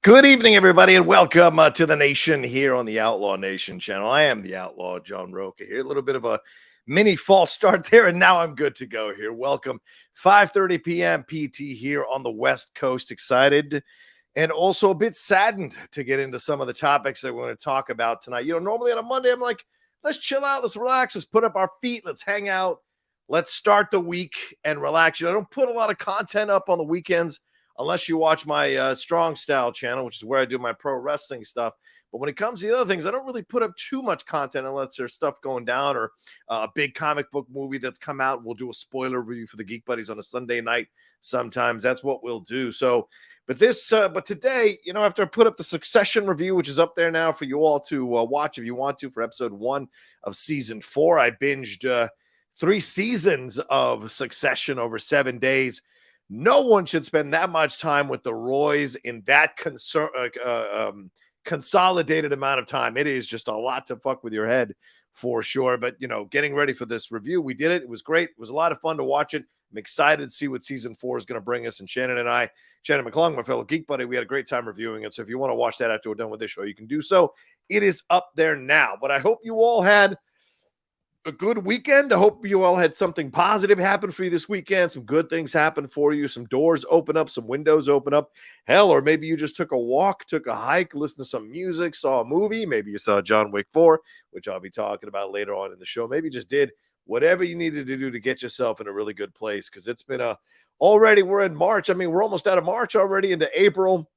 Good evening, everybody, and welcome to the nation here on the Outlaw Nation channel. I am the Outlaw John Rocha here. A little bit of a mini false start there, and now I'm good to go here. Welcome, 5:30 p.m. PT here on the West Coast. Excited and also a bit saddened to get into some of the topics that we're going to talk about tonight. You know, normally on a Monday, I'm like, let's chill out, let's relax, let's put up our feet, let's hang out, let's start the week and relax. You know, I don't put a lot of content up on the weekends unless you watch my Strong Style channel, which is where I do my pro wrestling stuff. But when it comes to the other things, I don't really put up too much content unless there's stuff going down or a big comic book movie that's come out. We'll do a spoiler review for the Geek Buddies on a Sunday night. Sometimes that's what we'll do. So, but today, you know, after I put up the Succession review, which is up there now for you all to watch if you want to, for episode 1 of season 4, I binged 3 seasons of Succession over 7 days. No one should spend that much time with the Roys in that consolidated amount of time. It is just a lot to fuck with your head for sure. But, you know, getting ready for this review, we did it. It was great. It was a lot of fun to watch it. I'm excited to see what season 4 is going to bring us. And Shannon McClung, my fellow geek buddy, we had a great time reviewing it. So if you want to watch that after we're done with this show, you can do so. It is up there now. But I hope you all had a good weekend. I hope you all had something positive happen for you this weekend. Some good things happen for you. Some doors open up, some windows open up. Hell, or maybe you just took a walk, took a hike, listened to some music, saw a movie. Maybe you saw John Wick 4, which I'll be talking about later on in the show. Maybe you just did whatever you needed to do to get yourself in a really good place, because it's been already we're in March. I mean, we're almost out of March already into April.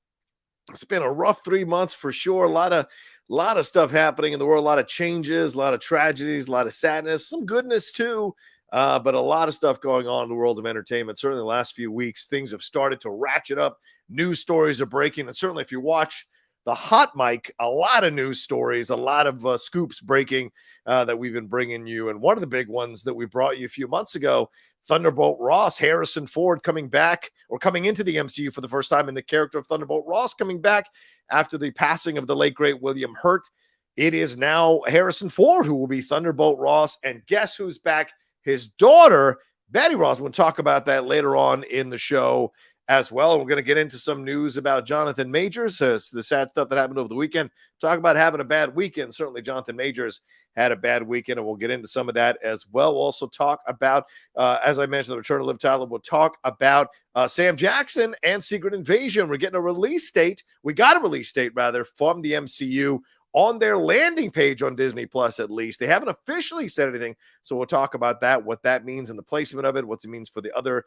It's been a rough 3 months for sure. A lot of stuff happening in the world, a lot of changes, a lot of tragedies, a lot of sadness, some goodness too, but a lot of stuff going on in the world of entertainment. Certainly the last few weeks, things have started to ratchet up. News stories are breaking, and certainly if you watch the Hot Mic, a lot of news stories, a lot of scoops breaking that we've been bringing you. And one of the big ones that we brought you a few months ago, Thunderbolt Ross, Harrison Ford coming back or coming into the MCU for the first time in the character of Thunderbolt Ross coming back after the passing of the late, great William Hurt. It is now Harrison Ford who will be Thunderbolt Ross. And guess who's back? His daughter, Betty Ross. We'll talk about that later on in the show as well. And we're going to get into some news about Jonathan Majors, the sad stuff that happened over the weekend. Talk about having a bad weekend. Certainly Jonathan Majors had a bad weekend, and we'll get into some of that as well. We'll also talk about, as I mentioned, the return of Liv Tyler. We'll talk about Sam Jackson and Secret Invasion. We're getting a release date. We got a release date, rather, from the MCU on their landing page on Disney Plus, at least. They haven't officially said anything, so we'll talk about that, what that means and the placement of it, what it means for the other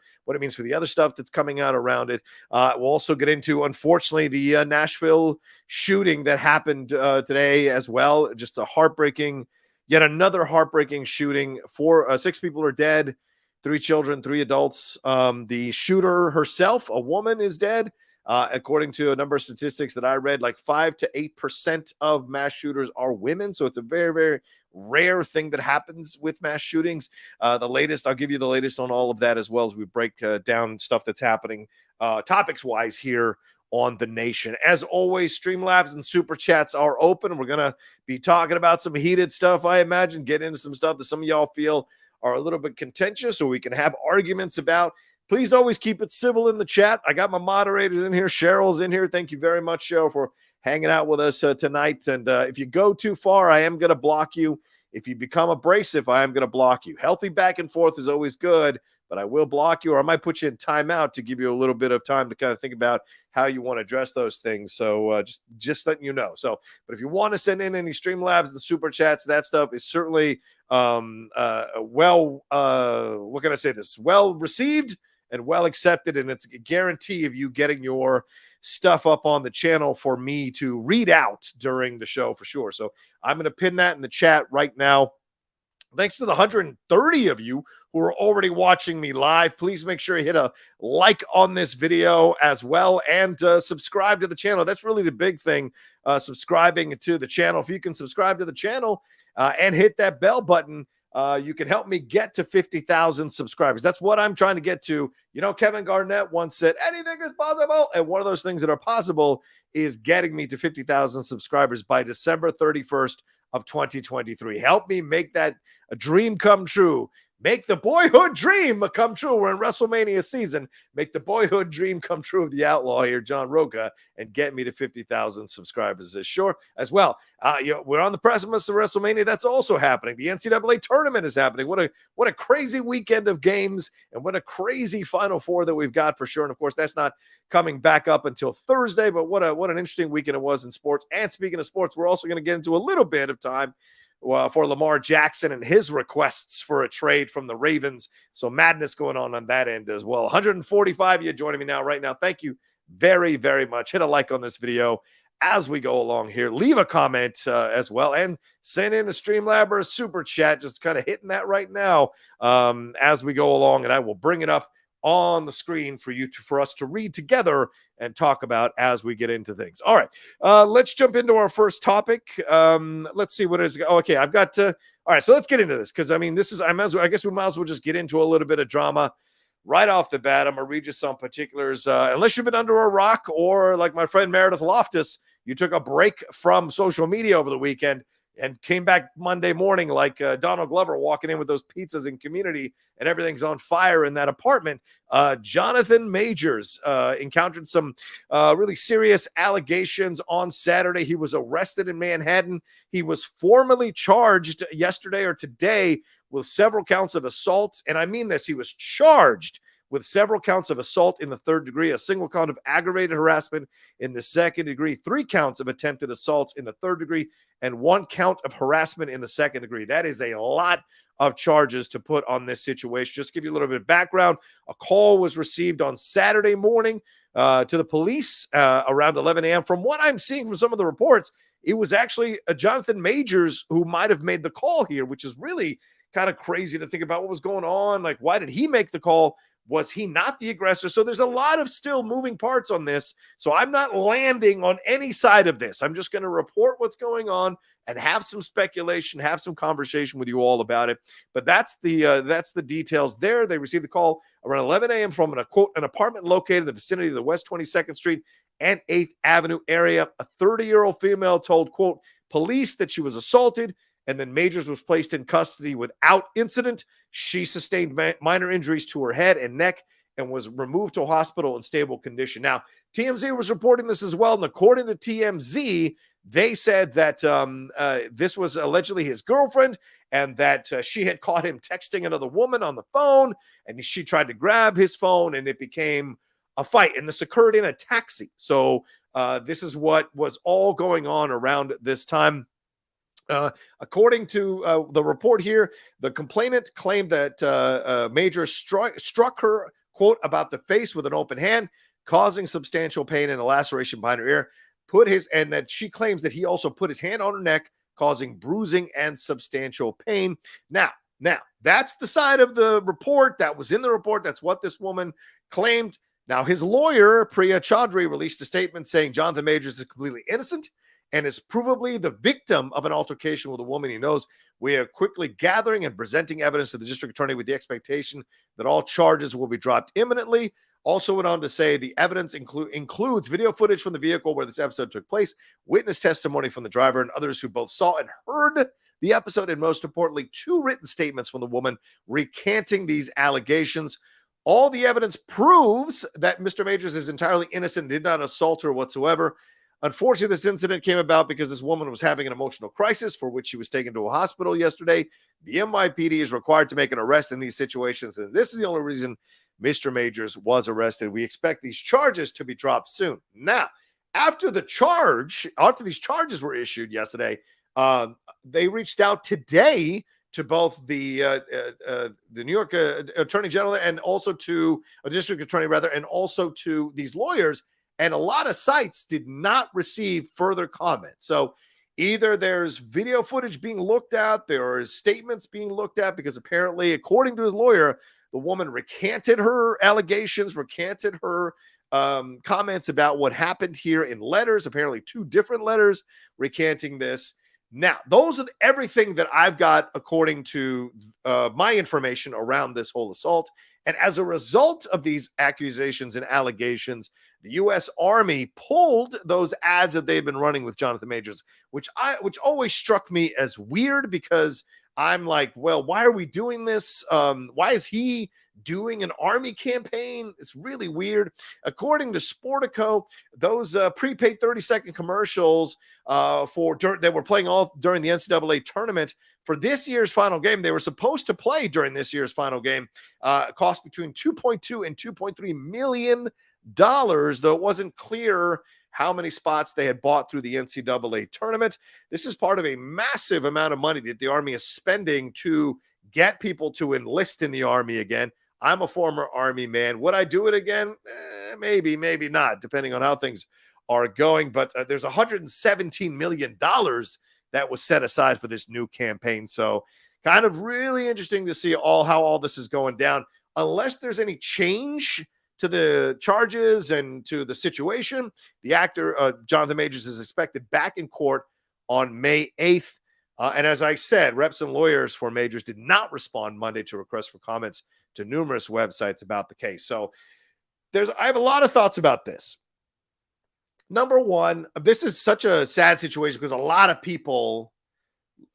stuff that's coming out around it. We'll also get into, unfortunately, the Nashville shooting that happened today as well. Just yet another heartbreaking shooting. 6 people are dead, 3 children, 3 adults. The shooter herself, a woman, is dead. According to a number of statistics that I read, like 5 to 8% of mass shooters are women. So it's a very, very rare thing that happens with mass shootings. I'll give you the latest on all of that, as well as we break down stuff that's happening topics-wise here on the nation. As always, Streamlabs and Superchats are open. We're going to be talking about some heated stuff, I imagine, get into some stuff that some of y'all feel are a little bit contentious or we can have arguments about. Please always keep it civil in the chat. I got my moderators in here. Cheryl's in here. Thank you very much, Cheryl, for hanging out with us tonight. And if you go too far, I am going to block you. If you become abrasive, I am going to block you. Healthy back and forth is always good, but I will block you, or I might put you in timeout to give you a little bit of time to kind of think about how you want to address those things. So just letting you know. So, but if you want to send in any Streamlabs and Super Chats, that stuff is certainly well received and well accepted, and it's a guarantee of you getting your stuff up on the channel for me to read out during the show for sure. So I'm going to pin that in the chat right now. Thanks to the 130 of you who are already watching me live. Please make sure you hit a like on this video as well, and subscribe to the channel. That's really the big thing, subscribing to the channel. If you can subscribe to the channel and hit that bell button, you can help me get to 50,000 subscribers. That's what I'm trying to get to. You know, Kevin Garnett once said, anything is possible. And one of those things that are possible is getting me to 50,000 subscribers by December 31st of 2023. Help me make that a dream come true. Make the boyhood dream come true. We're in WrestleMania season. Make the boyhood dream come true of the Outlaw here, John Rocha, and get me to 50,000 subscribers sure as well. We're on the precipice of WrestleMania. That's also happening. The NCAA tournament is happening. What a crazy weekend of games, and what a crazy Final Four that we've got for sure. And of course, that's not coming back up until Thursday. But what an interesting weekend it was in sports. And speaking of sports, we're also going to get into a little bit of time for Lamar Jackson and his requests for a trade from the Ravens. So madness going on that end as well. 145 of you joining me right now. Thank you very, very much. Hit a like on this video as we go along here. Leave a comment as well, and send in a Streamlabs or a super chat. Just kind of hitting that right now as we go along, and I will bring it up on the screen for us to read together and talk about as we get into things. All right, let's jump into our first topic. Let's see what it is. Okay, I've got to. All right, so let's get into this, because I mean, I guess we might as well just get into a little bit of drama right off the bat. I'm gonna read you some particulars. Unless you've been under a rock, or like my friend Meredith Loftus, you took a break from social media over the weekend and came back Monday morning like Donald Glover walking in with those pizzas in Community, and everything's on fire in that apartment. Jonathan Majors encountered some really serious allegations on Saturday. He was arrested in Manhattan. He was formally charged yesterday or today with several counts of assault. And I mean this, he was charged with several counts of assault in the third degree, a single count of aggravated harassment in the second degree, 3 counts of attempted assaults in the third degree, and 1 count of harassment in the second degree. That is a lot of charges to put on this situation. Just to give you a little bit of background, a call was received on Saturday morning to the police around 11 a.m. From what I'm seeing from some of the reports, it was actually Jonathan Majors who might have made the call here, which is really kind of crazy to think about what was going on. Like, why did he make the call? Was he not the aggressor? So there's a lot of still moving parts on this. So I'm not landing on any side of this. I'm just going to report what's going on and have some speculation, have some conversation with you all about it. But that's the details there. They received the call around 11 a.m. from an apartment located in the vicinity of the West 22nd Street and 8th Avenue area. A 30-year-old female told, quote, police that she was assaulted, and then Majors was placed in custody without incident. She sustained minor injuries to her head and neck and was removed to a hospital in stable condition. Now, TMZ was reporting this as well, and according to TMZ, they said that this was allegedly his girlfriend, and that she had caught him texting another woman on the phone, and she tried to grab his phone, and it became a fight, and this occurred in a taxi. So this is what was all going on around this time. According to the report here, the complainant claimed that Major struck her, quote, about the face with an open hand, causing substantial pain and a laceration behind her ear. And that she claims that he also put his hand on her neck, causing bruising and substantial pain. Now, that's the side of the report that was in the report. That's what this woman claimed. Now, his lawyer, Priya Chaudhry, released a statement saying Jonathan Majors is completely innocent and is provably the victim of an altercation with a woman he knows. We are quickly gathering and presenting evidence to the district attorney with the expectation that all charges will be dropped imminently. Also went on to say the evidence includes video footage from the vehicle where this episode took place, witness testimony from the driver and others who both saw and heard the episode, and most importantly, 2 written statements from the woman recanting these allegations. All the evidence proves that Mr. Majors is entirely innocent, did not assault her whatsoever. Unfortunately, this incident came about because this woman was having an emotional crisis for which she was taken to a hospital yesterday. The NYPD is required to make an arrest in these situations, and this is the only reason Mr. Majors was arrested. We expect these charges to be dropped soon. Now, after these charges were issued yesterday, they reached out today to both the New York Attorney General and also to a district attorney, and also to these lawyers. And a lot of sites did not receive further comment. So either there's video footage being looked at, there are statements being looked at, because apparently, according to his lawyer, the woman recanted her allegations, recanted her comments about what happened here in letters, apparently 2 different letters recanting this. Now, those are everything that I've got according to my information around this whole assault. And as a result of these accusations and allegations, the U.S. Army pulled those ads that they've been running with Jonathan Majors, which always struck me as weird, because I'm like, well, why are we doing this? Why is he doing an Army campaign? It's really weird. According to Sportico, those prepaid 30-second commercials that were playing all during the NCAA tournament for this year's final game, they were supposed to play during this year's final game, cost between $2.2 and $2.3 million, though it wasn't clear how many spots they had bought through the NCAA tournament. This is part of a massive amount of money that the Army is spending to get people to enlist in the Army again. I'm a former Army man. Would I do it again? Maybe, maybe not, depending on how things are going. But there's $117 million that was set aside for this new campaign. So kind of really interesting to see how all this is going down. Unless there's any change to the charges and to the situation, the actor, Jonathan Majors, is expected back in court on May 8th. And as I said, reps and lawyers for Majors did not respond Monday to requests for comments to numerous websites about the case. So I have a lot of thoughts about this. Number one, this is such a sad situation because a lot of people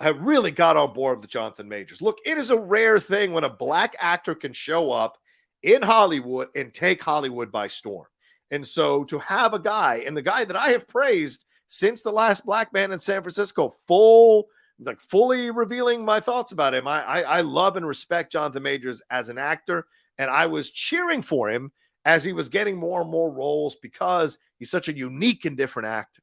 have really got on board with Jonathan Majors. Look, it is a rare thing when a black actor can show up in Hollywood and take Hollywood by storm. And so to have a guy, and the guy that I have praised since The Last Black Man in San Francisco, fully revealing my thoughts about him. I love and respect Jonathan Majors as an actor, and I was cheering for him as he was getting more and more roles because he's such a unique and different actor.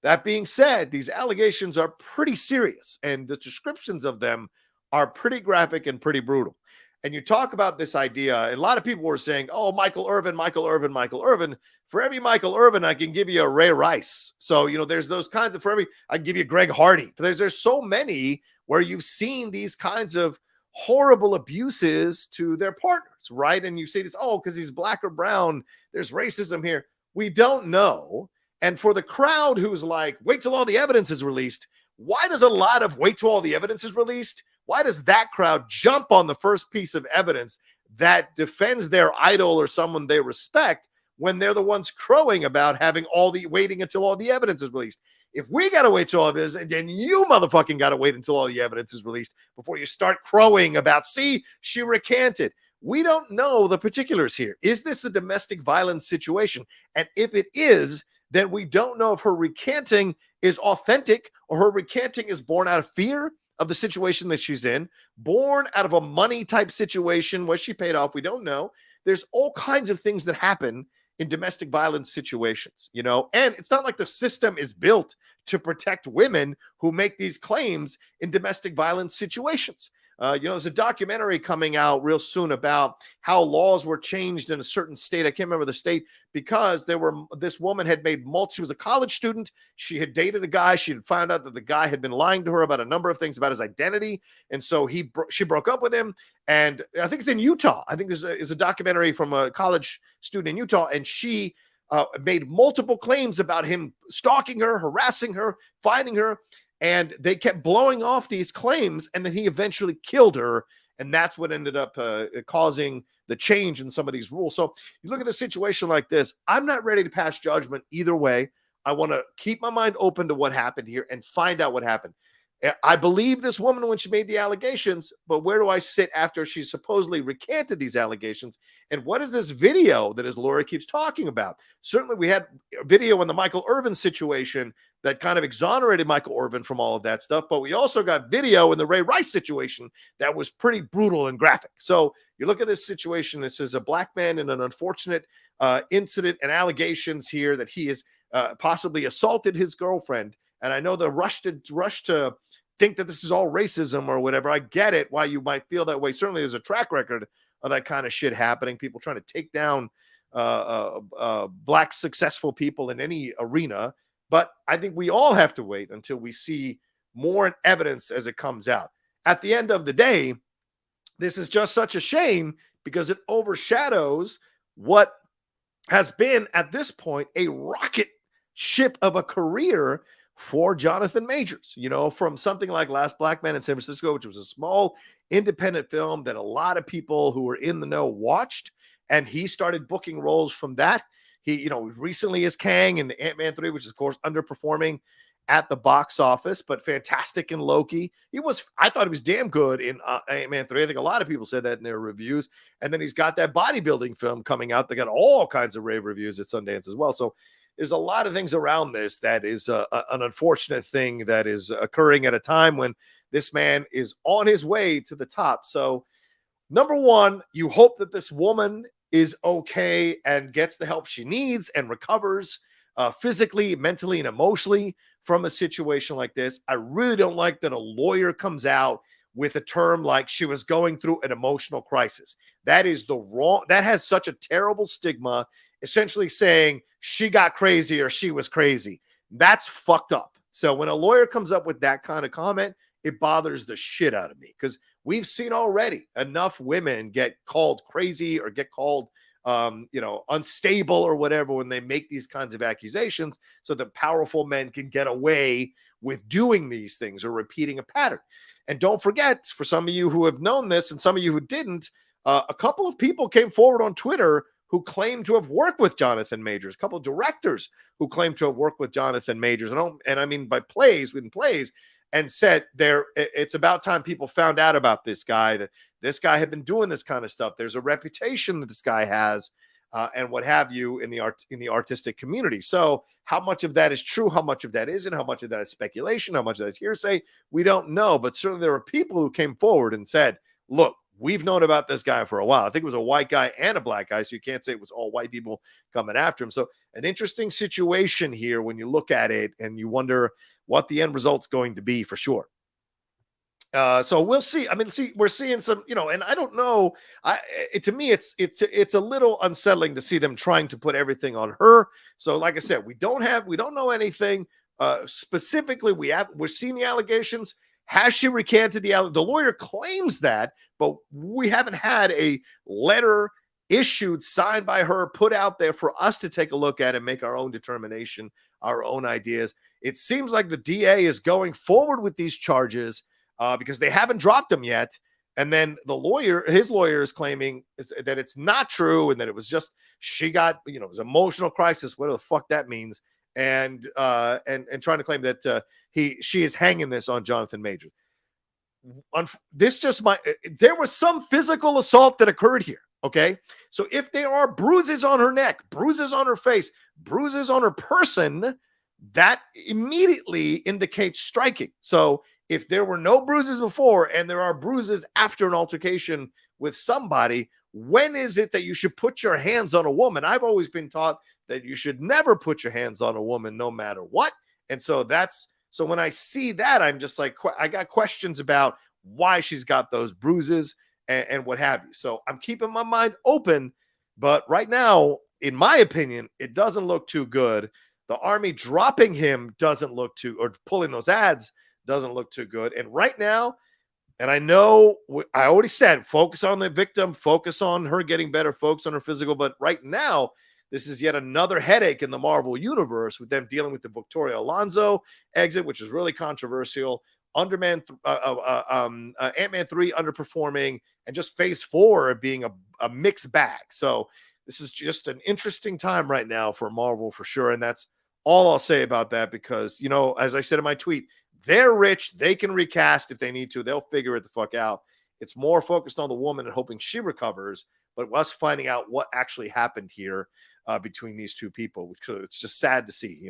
That being said, these allegations are pretty serious, and the descriptions of them are pretty graphic and pretty brutal. And you talk about this idea, and a lot of people were saying, oh, Michael Irvin. For every Michael Irvin, I can give you a Ray Rice. So, there's those kinds of, I can give you Greg Hardy. There's so many where you've seen these kinds of horrible abuses to their partners, right? And you say this, because he's black or brown, there's racism here. We don't know. And for the crowd who's like, wait till all the evidence is released, why does a lot of wait till all the evidence is released? Why does that crowd jump on the first piece of evidence that defends their idol or someone they respect when they're the ones crowing about waiting until all the evidence is released? If we got to wait till all this, then you motherfucking got to wait until all the evidence is released before you start crowing about, see, she recanted. We don't know the particulars here. Is this a domestic violence situation? And if it is, then we don't know if her recanting is authentic or her recanting is born out of fear of the situation that she's in, born out of a money type situation. Was she paid off? We don't know. There's all kinds of things that happen in domestic violence situations, and it's not like the system is built to protect women who make these claims in domestic violence situations. There's a documentary coming out real soon about how laws were changed in a certain state. I can't remember the state, because this woman had she was a college student. She had dated a guy. She had found out that the guy had been lying to her about a number of things about his identity. And so she broke up with him. And I think it's in Utah. I think this is a documentary from a college student in Utah. And she made multiple claims about him stalking her, harassing her, finding her. And they kept blowing off these claims, and then he eventually killed her. And that's what ended up causing the change in some of these rules. So you look at a situation like this, I'm not ready to pass judgment either way. I want to keep my mind open to what happened here and find out what happened. I believe this woman when she made the allegations, but where do I sit after she supposedly recanted these allegations? And what is this video that his lawyer keeps talking about? Certainly we had a video in the Michael Irvin situation that kind of exonerated Michael Irvin from all of that stuff, but we also got video in the Ray Rice situation that was pretty brutal and graphic. So you look at this situation, this is a black man in an unfortunate incident and allegations here that he has possibly assaulted his girlfriend. And I know the rush to think that this is all racism or whatever. I get it, why you might feel that way. Certainly there's a track record of that kind of shit happening, people trying to take down black successful people in any arena. But I think we all have to wait until we see more evidence as it comes out. At the end of the day, this is just such a shame because it overshadows what has been at this point a rocket ship of a career for Jonathan Majors, from something like Last Black Man in San Francisco, which was a small independent film that a lot of people who were in the know watched, and he started booking roles from that. He, recently is Kang in the Ant-Man 3, which is of course underperforming. at the box office, but fantastic in Loki. I thought he was damn good in Ant-Man 3. I think a lot of people said that in their reviews. And then he's got that bodybuilding film coming out that got all kinds of rave reviews at Sundance as well. So there's a lot of things around this that is an unfortunate thing that is occurring at a time when this man is on his way to the top. So number one, you hope that this woman is okay and gets the help she needs and recovers physically, mentally, and emotionally from a situation like this. I really don't like that a lawyer comes out with a term like she was going through an emotional crisis. That has such a terrible stigma, essentially saying she got crazy or she was crazy. That's fucked up. So when a lawyer comes up with that kind of comment, it bothers the shit out of me, because we've seen already enough women get called crazy or get called unstable or whatever when they make these kinds of accusations, so that powerful men can get away with doing these things or repeating a pattern. And don't forget, for some of you who have known this and some of you who didn't, a couple of people came forward on Twitter who claimed to have worked with Jonathan Majors, a couple of directors who claimed to have worked with Jonathan Majors. And I mean by plays, and said it's about time people found out about this guy, that this guy had been doing this kind of stuff. There's a reputation that this guy has, and what have you in the artistic community. So how much of that is true, how much of that isn't, how much of that is speculation, how much of that is hearsay, we don't know. But certainly there were people who came forward and said, look, we've known about this guy for a while. I think it was a white guy and a black guy, so you can't say it was all white people coming after him. So an interesting situation here when you look at it and you wonder what the end result's going to be, for sure. So we'll see. I mean, we're seeing some, and I don't know. To me, it's a little unsettling to see them trying to put everything on her. So, like I said, we don't know anything specifically. We're seeing the allegations. Has she recanted the lawyer claims that, but we haven't had a letter issued, signed by her, put out there for us to take a look at and make our own determination, our own ideas. It seems like the DA is going forward with these charges because they haven't dropped them yet. And then his lawyer is claiming that it's not true and that it was just, she got, it was emotional crisis, whatever the fuck that means. And trying to claim that she is hanging this on Jonathan Majors. There was some physical assault that occurred here. Okay. So if there are bruises on her neck, bruises on her face, bruises on her person, that immediately indicates striking. So if there were no bruises before and there are bruises after an altercation with somebody, when is it that you should put your hands on a woman? I've always been taught that you should never put your hands on a woman no matter what. And so so when I see that, I'm just like, I got questions about why she's got those bruises and what have you. So I'm keeping my mind open, but right now, in my opinion, it doesn't look too good. The Army dropping him doesn't look too, or pulling those ads doesn't look too good. And right now, and I know I already said, focus on the victim, focus on her getting better, focus on her physical. But right now, this is yet another headache in the Marvel universe with them dealing with the Victoria Alonso exit, which is really controversial. Ant-Man 3 underperforming, and just Phase 4 being a mixed bag. So this is just an interesting time right now for Marvel, for sure. And that's all I'll say about that, because, as I said in my tweet, they're rich. They can recast if they need to. They'll figure it the fuck out. It's more focused on the woman and hoping she recovers, but us finding out what actually happened here between these two people, which it's just sad to see,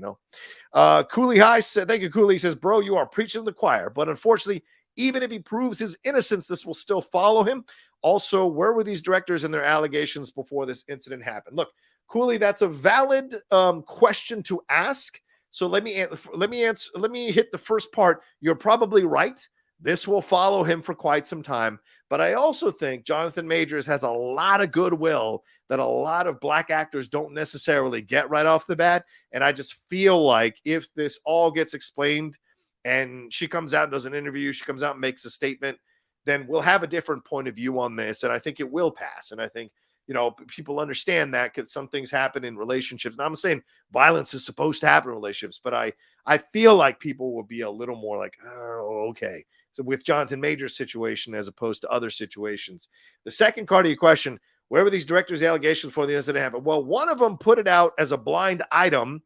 Cooley High said, thank you, Cooley. He says, bro, you are preaching to the choir, but unfortunately, even if he proves his innocence, this will still follow him. Also, where were these directors and their allegations before this incident happened? Look, Cooley, that's a valid question to ask. So let me hit the first part. You're probably right. This will follow him for quite some time. But I also think Jonathan Majors has a lot of goodwill that a lot of black actors don't necessarily get right off the bat. And I just feel like if this all gets explained and she comes out and does an interview, she comes out and makes a statement, then we'll have a different point of view on this. And I think it will pass. And I think, people understand that, because some things happen in relationships. And I'm saying violence is supposed to happen in relationships, but I feel like people will be a little more like, oh, okay. So with Jonathan Majors' situation as opposed to other situations. The second part of your question, where were these directors' allegations before the incident happened? Well, one of them put it out as a blind item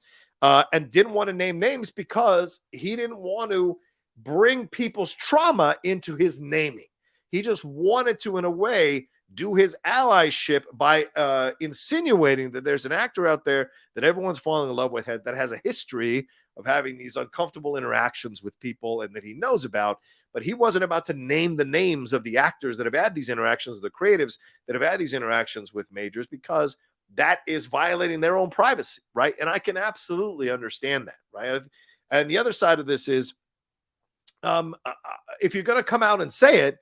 and didn't want to name names because he didn't want to bring people's trauma into his naming. He just wanted to, in a way, do his allyship by insinuating that there's an actor out there that everyone's falling in love with that has a history of having these uncomfortable interactions with people and that he knows about. But he wasn't about to name the names of the actors that have had these interactions, the creatives that have had these interactions with majors, because that is violating their own privacy, right? And I can absolutely understand that, right? And the other side of this is, if you're going to come out and say it,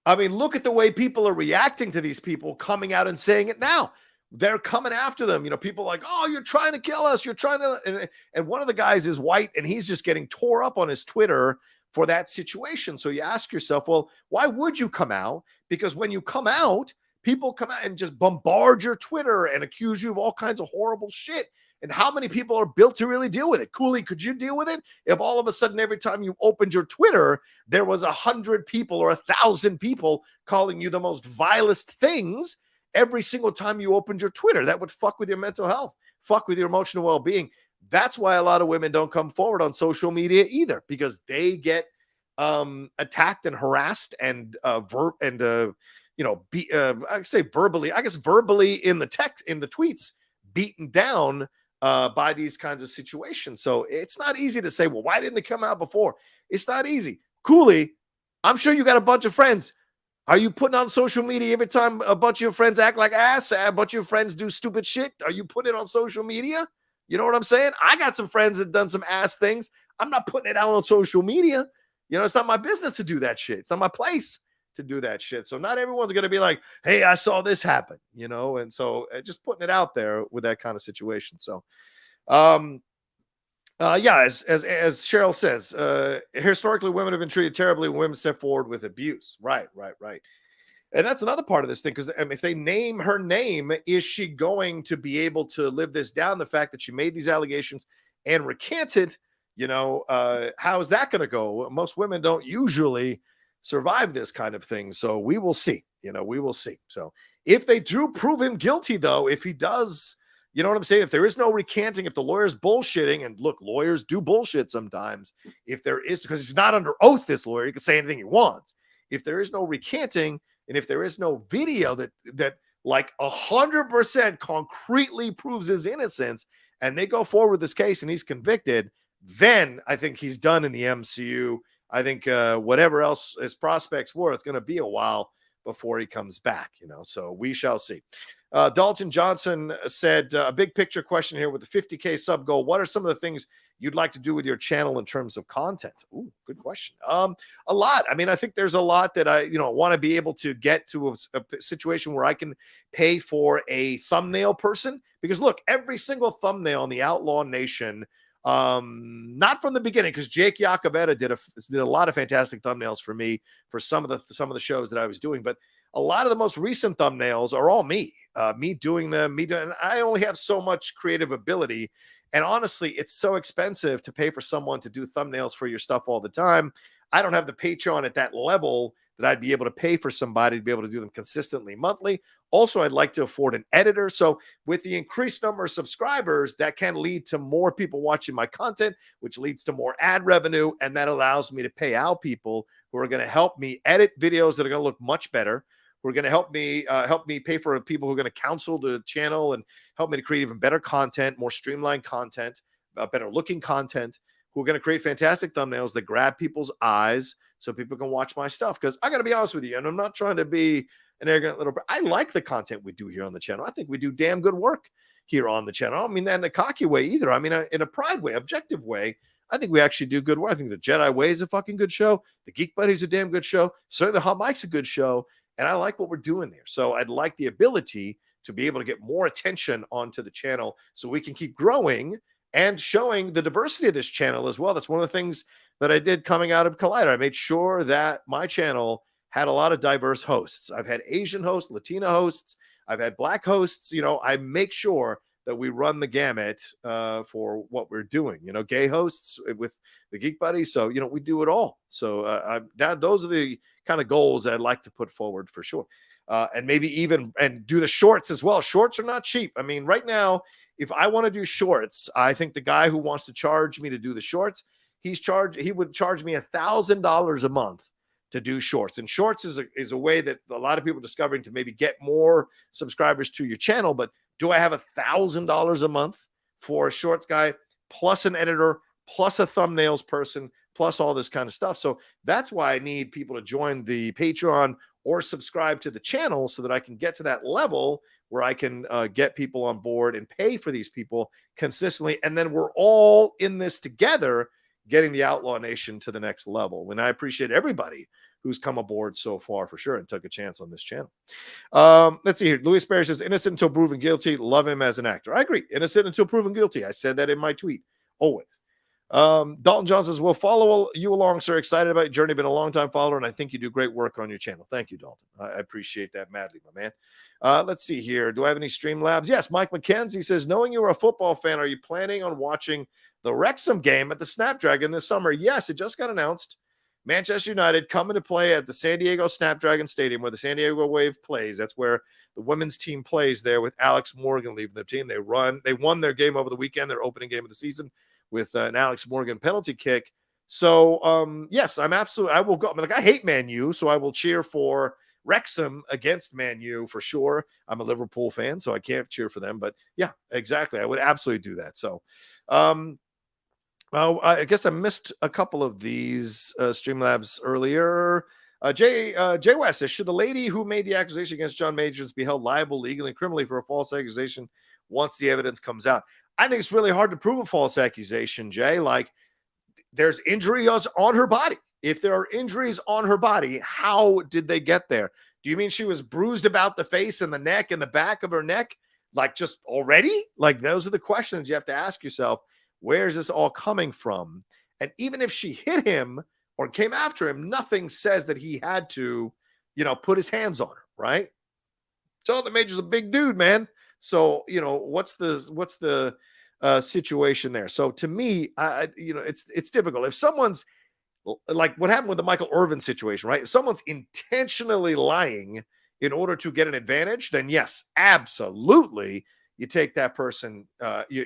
I mean, look at the way people are reacting to these people coming out and saying it now. They're coming after them. You know, people are like, oh, you're trying to kill us. You're trying to. And one of the guys is white, and he's just getting tore up on his Twitter for that situation. So you ask yourself, well, why would you come out? Because when you come out, people come out and just bombard your Twitter and accuse you of all kinds of horrible shit. And how many people are built to really deal with it? Cooley, could you deal with it? If all of a sudden, every time you opened your Twitter, there was 100 people or 1,000 people calling you the most vilest things every single time you opened your Twitter, that would fuck with your mental health, fuck with your emotional well-being. That's why a lot of women don't come forward on social media either, because they get attacked and harassed and I say verbally, I guess verbally in the text, in the tweets, beaten down by these kinds of situations. So it's not easy to say, well, why didn't they come out before? It's not easy. Cooley, I'm sure you got a bunch of friends. Are you putting on social media every time a bunch of your friends act like ass, a bunch of your friends do stupid shit? Are you putting it on social media? You know what I'm saying? I got some friends that done some ass things. I'm not putting it out on social media. You know, it's not my business to do that shit. It's not my place to do that shit. So not everyone's going to be like, hey, I saw this happen, you know? And so just putting it out there with that kind of situation. So, yeah, as Cheryl says, historically, women have been treated terribly when women step forward with abuse. Right. And that's another part of this thing, because if they name her name, is she going to be able to live this down? The fact that she made these allegations and recanted, you know, how is that going to go? Most women don't usually survive this kind of thing. So we will see, you know, we will see. So if they do prove him guilty, though, if he does, you know what I'm saying? If there is no recanting, if the lawyer's bullshitting, and look, lawyers do bullshit sometimes. If there is, because he's not under oath, this lawyer, he can say anything he wants. If there is no recanting, and if there is no video that like 100% concretely proves his innocence, and they go forward with this case and he's convicted, then I think he's done in the MCU. I think whatever else his prospects were, it's going to be a while before he comes back, you know, so we shall see. Dalton Johnson said, a big picture question here with the 50K sub goal. What are some of the things you'd like to do with your channel in terms of content? Ooh, good question. A lot. I mean, I think there's a lot that I, you know, want to be able to get to a situation where I can pay for a thumbnail person, because look, every single thumbnail in the Outlaw Nation, not from the beginning, because Jake Iacovetta did a lot of fantastic thumbnails for me for some of the shows that I was doing, but a lot of the most recent thumbnails are all me doing them, and I only have so much creative ability. And honestly, it's so expensive to pay for someone to do thumbnails for your stuff all the time. I don't have the Patreon at that level that I'd be able to pay for somebody to be able to do them consistently monthly. Also, I'd like to afford an editor. So with the increased number of subscribers, that can lead to more people watching my content, which leads to more ad revenue. And that allows me to pay out people who are going to help me edit videos that are going to look much better, who are going to help me pay for people who are going to counsel the channel and help me to create even better content, more streamlined content, better looking content, who are going to create fantastic thumbnails that grab people's eyes so people can watch my stuff. Because I got to be honest with you, and I'm not trying to be an arrogant little, I like the content we do here on the channel. I think we do damn good work here on the channel. I don't mean that in a cocky way either. I mean, in a pride way, objective way. I think we actually do good work. I think the Jedi Way is a fucking good show. The Geek Buddy's a damn good show. Certainly the Hot Mike's a good show. And I like what we're doing there. So I'd like the ability to be able to get more attention onto the channel so we can keep growing and showing the diversity of this channel as well. That's one of the things that I did coming out of Collider. I made sure that my channel had a lot of diverse hosts. I've had Asian hosts, Latina hosts. I've had Black hosts. You know, I make sure that we run the gamut for what we're doing. You know, gay hosts with the Geek Buddy. So, you know, we do it all. So those are the kind of goals that I'd like to put forward for sure. And maybe even do the shorts as well. Shorts are not cheap. I mean, right now, if I want to do shorts, I think the guy who wants to charge me to do the shorts, he would charge me $1,000 a month to do shorts. And shorts is a way that a lot of people are discovering to maybe get more subscribers to your channel. But do I have $1,000 a month for a shorts guy, plus an editor, plus a thumbnails person, plus all this kind of stuff? So that's why I need people to join the Patreon or subscribe to the channel so that I can get to that level where I can get people on board and pay for these people consistently. And then we're all in this together, getting the Outlaw Nation to the next level. And I appreciate everybody who's come aboard so far for sure and took a chance on this channel. Let's see here. Louis Perry says, innocent until proven guilty. Love him as an actor. I agree. Innocent until proven guilty. I said that in my tweet. Always. Dalton John says, we'll follow you along, sir. Excited about your journey. Been a long time follower, and I think you do great work on your channel. Thank you, Dalton. I appreciate that madly, my man. Let's see here. Do I have any Streamlabs? Yes, Mike McKenzie says, knowing you are a football fan, are you planning on watching the Wrexham game at the Snapdragon this summer? Yes, it just got announced. Manchester United coming to play at the San Diego Snapdragon Stadium where the San Diego Wave plays. That's where the women's team plays there with Alex Morgan leaving their team. They won their game over the weekend, their opening game of the season, with an Alex Morgan penalty kick. So, yes, I will go. I hate Man U, so I will cheer for Wrexham against Man U for sure. I'm a Liverpool fan, so I can't cheer for them. But, yeah, exactly. I would absolutely do that. So, I guess I missed a couple of these Streamlabs earlier. Jay West says, should the lady who made the accusation against John Majors be held liable legally and criminally for a false accusation once the evidence comes out? I think it's really hard to prove a false accusation, Jay. Like, there's injuries on her body. If there are injuries on her body, how did they get there? Do you mean she was bruised about the face and the neck and the back of her neck? Like, just already? Like, those are the questions you have to ask yourself. Where is this all coming from? And even if she hit him or came after him, nothing says that he had to, put his hands on her, right? Jonathan Major's a big dude, man. So, what's the situation there? So to me, it's difficult. If someone's like what happened with the Michael Irvin situation, right? If someone's intentionally lying in order to get an advantage, then yes, absolutely. You take that person, you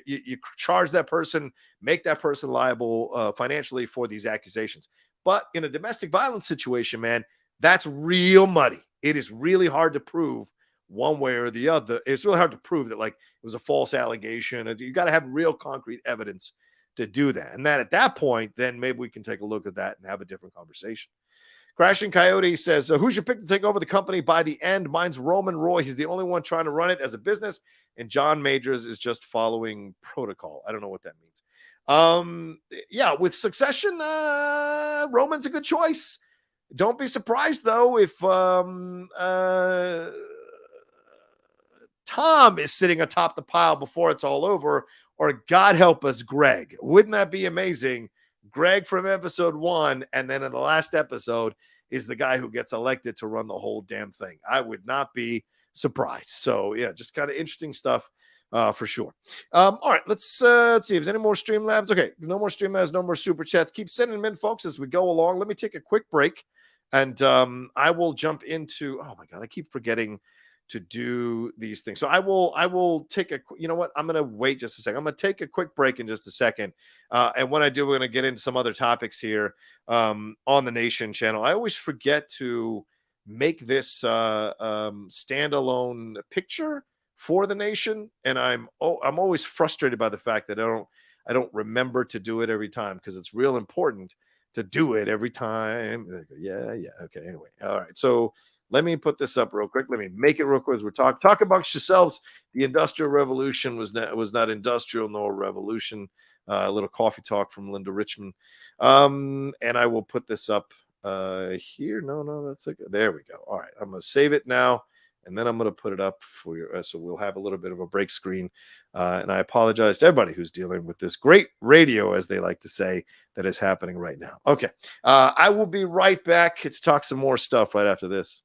charge that person, make that person liable financially for these accusations. But in a domestic violence situation, man, that's real muddy. It is really hard to prove one way or the other. It's really hard to prove that like it was a false allegation. You got to have real concrete evidence to do that. And then at that point, then maybe we can take a look at that and have a different conversation. Crashing Coyote says, who's your pick to take over the company by the end? Mine's Roman Roy. He's the only one trying to run it as a business. And John Majors is just following protocol. I don't know what that means. Yeah, with succession, Roman's a good choice. Don't be surprised, though, if Tom is sitting atop the pile before it's all over, or God help us, Greg. Wouldn't that be amazing? Greg from episode 1, and then in the last episode is the guy who gets elected to run the whole damn thing. I would not be surprised. So, yeah, just kind of interesting stuff for sure. All right, let's see if there's any more Streamlabs. Okay, no more Streamlabs, no more Super Chats. Keep sending them in, folks, as we go along. Let me take a quick break, and I will jump into, oh, my God, I keep forgetting to do these things. So I will take you know what? I'm going to wait just a second. I'm going to take a quick break in just a second. And when I do, we're going to get into some other topics here on the Nation channel. I always forget to make this standalone picture for the Nation. And I'm always frustrated by the fact that I don't remember to do it every time, because it's real important to do it every time. Yeah. Okay. Anyway. All right. So let me put this up real quick. Let me make it real quick as we're talk amongst yourselves. The Industrial Revolution was not industrial nor revolution. A little coffee talk from Linda Richmond. And I will put this up here. No, that's it. There we go. All right. I'm going to save it now, and then I'm going to put it up for you. So we'll have a little bit of a break screen. And I apologize to everybody who's dealing with this great radio, as they like to say, that is happening right now. Okay. I will be right back to talk some more stuff right after this.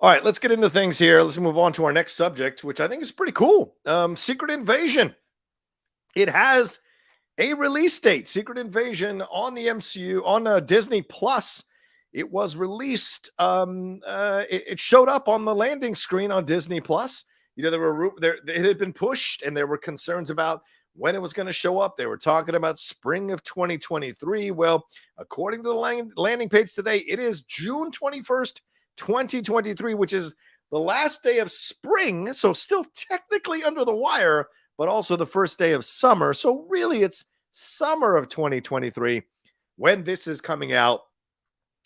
All right, let's get into things here. Let's move on to our next subject, which I think is pretty cool. Secret Invasion. It has A release date, Secret Invasion on the MCU, on Disney Plus. It was released. It showed up on the landing screen on Disney Plus. It had been pushed, and there were concerns about when it was going to show up. They were talking about spring of 2023. Well, according to the landing page today, it is June 21st, 2023, which is the last day of spring. So still technically under the wire, but also the first day of summer. So really, it's summer of 2023 when this is coming out.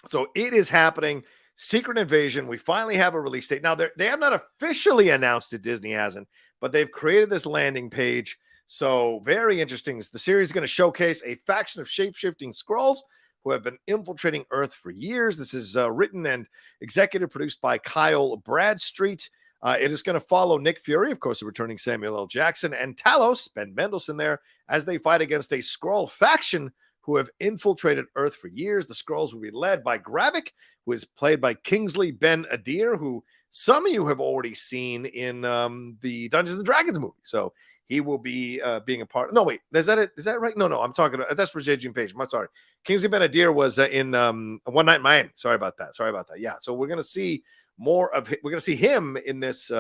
So it is happening. Secret Invasion. We finally have a release date. Now, they have not officially announced it. Disney hasn't, but they've created this landing page. So very interesting. The series is going to showcase a faction of shape-shifting Skrulls who have been infiltrating Earth for years. This is written and executive produced by Kyle Bradstreet. It is going to follow Nick Fury, of course, the returning Samuel L. Jackson, and Talos, Ben Mendelsohn there, as they fight against a Skrull faction who have infiltrated Earth for years. The Skrulls will be led by Gravik, who is played by Kingsley Ben-Adir, who some of you have already seen in the Dungeons and Dragons movie. So he will be being a part. No, wait, is that it? Is that right? No, I'm talking about, that's Regina Page. I'm sorry. Kingsley Ben-Adir was in One Night in Miami. Sorry about that. Yeah. So we're going to see more of, we're going to see him in this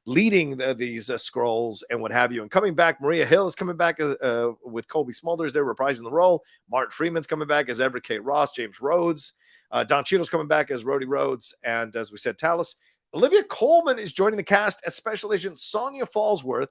leading these Skrulls and what have you. And coming back, Maria Hill is coming back with Colby Smulders. They're reprising the role. Martin Freeman's coming back as Everett K. Ross. James Rhodes. Don Cheadle's coming back as Rhodey Rhodes. And as we said, Talos. Olivia Colman is joining the cast as Special Agent Sonia Fallsworth,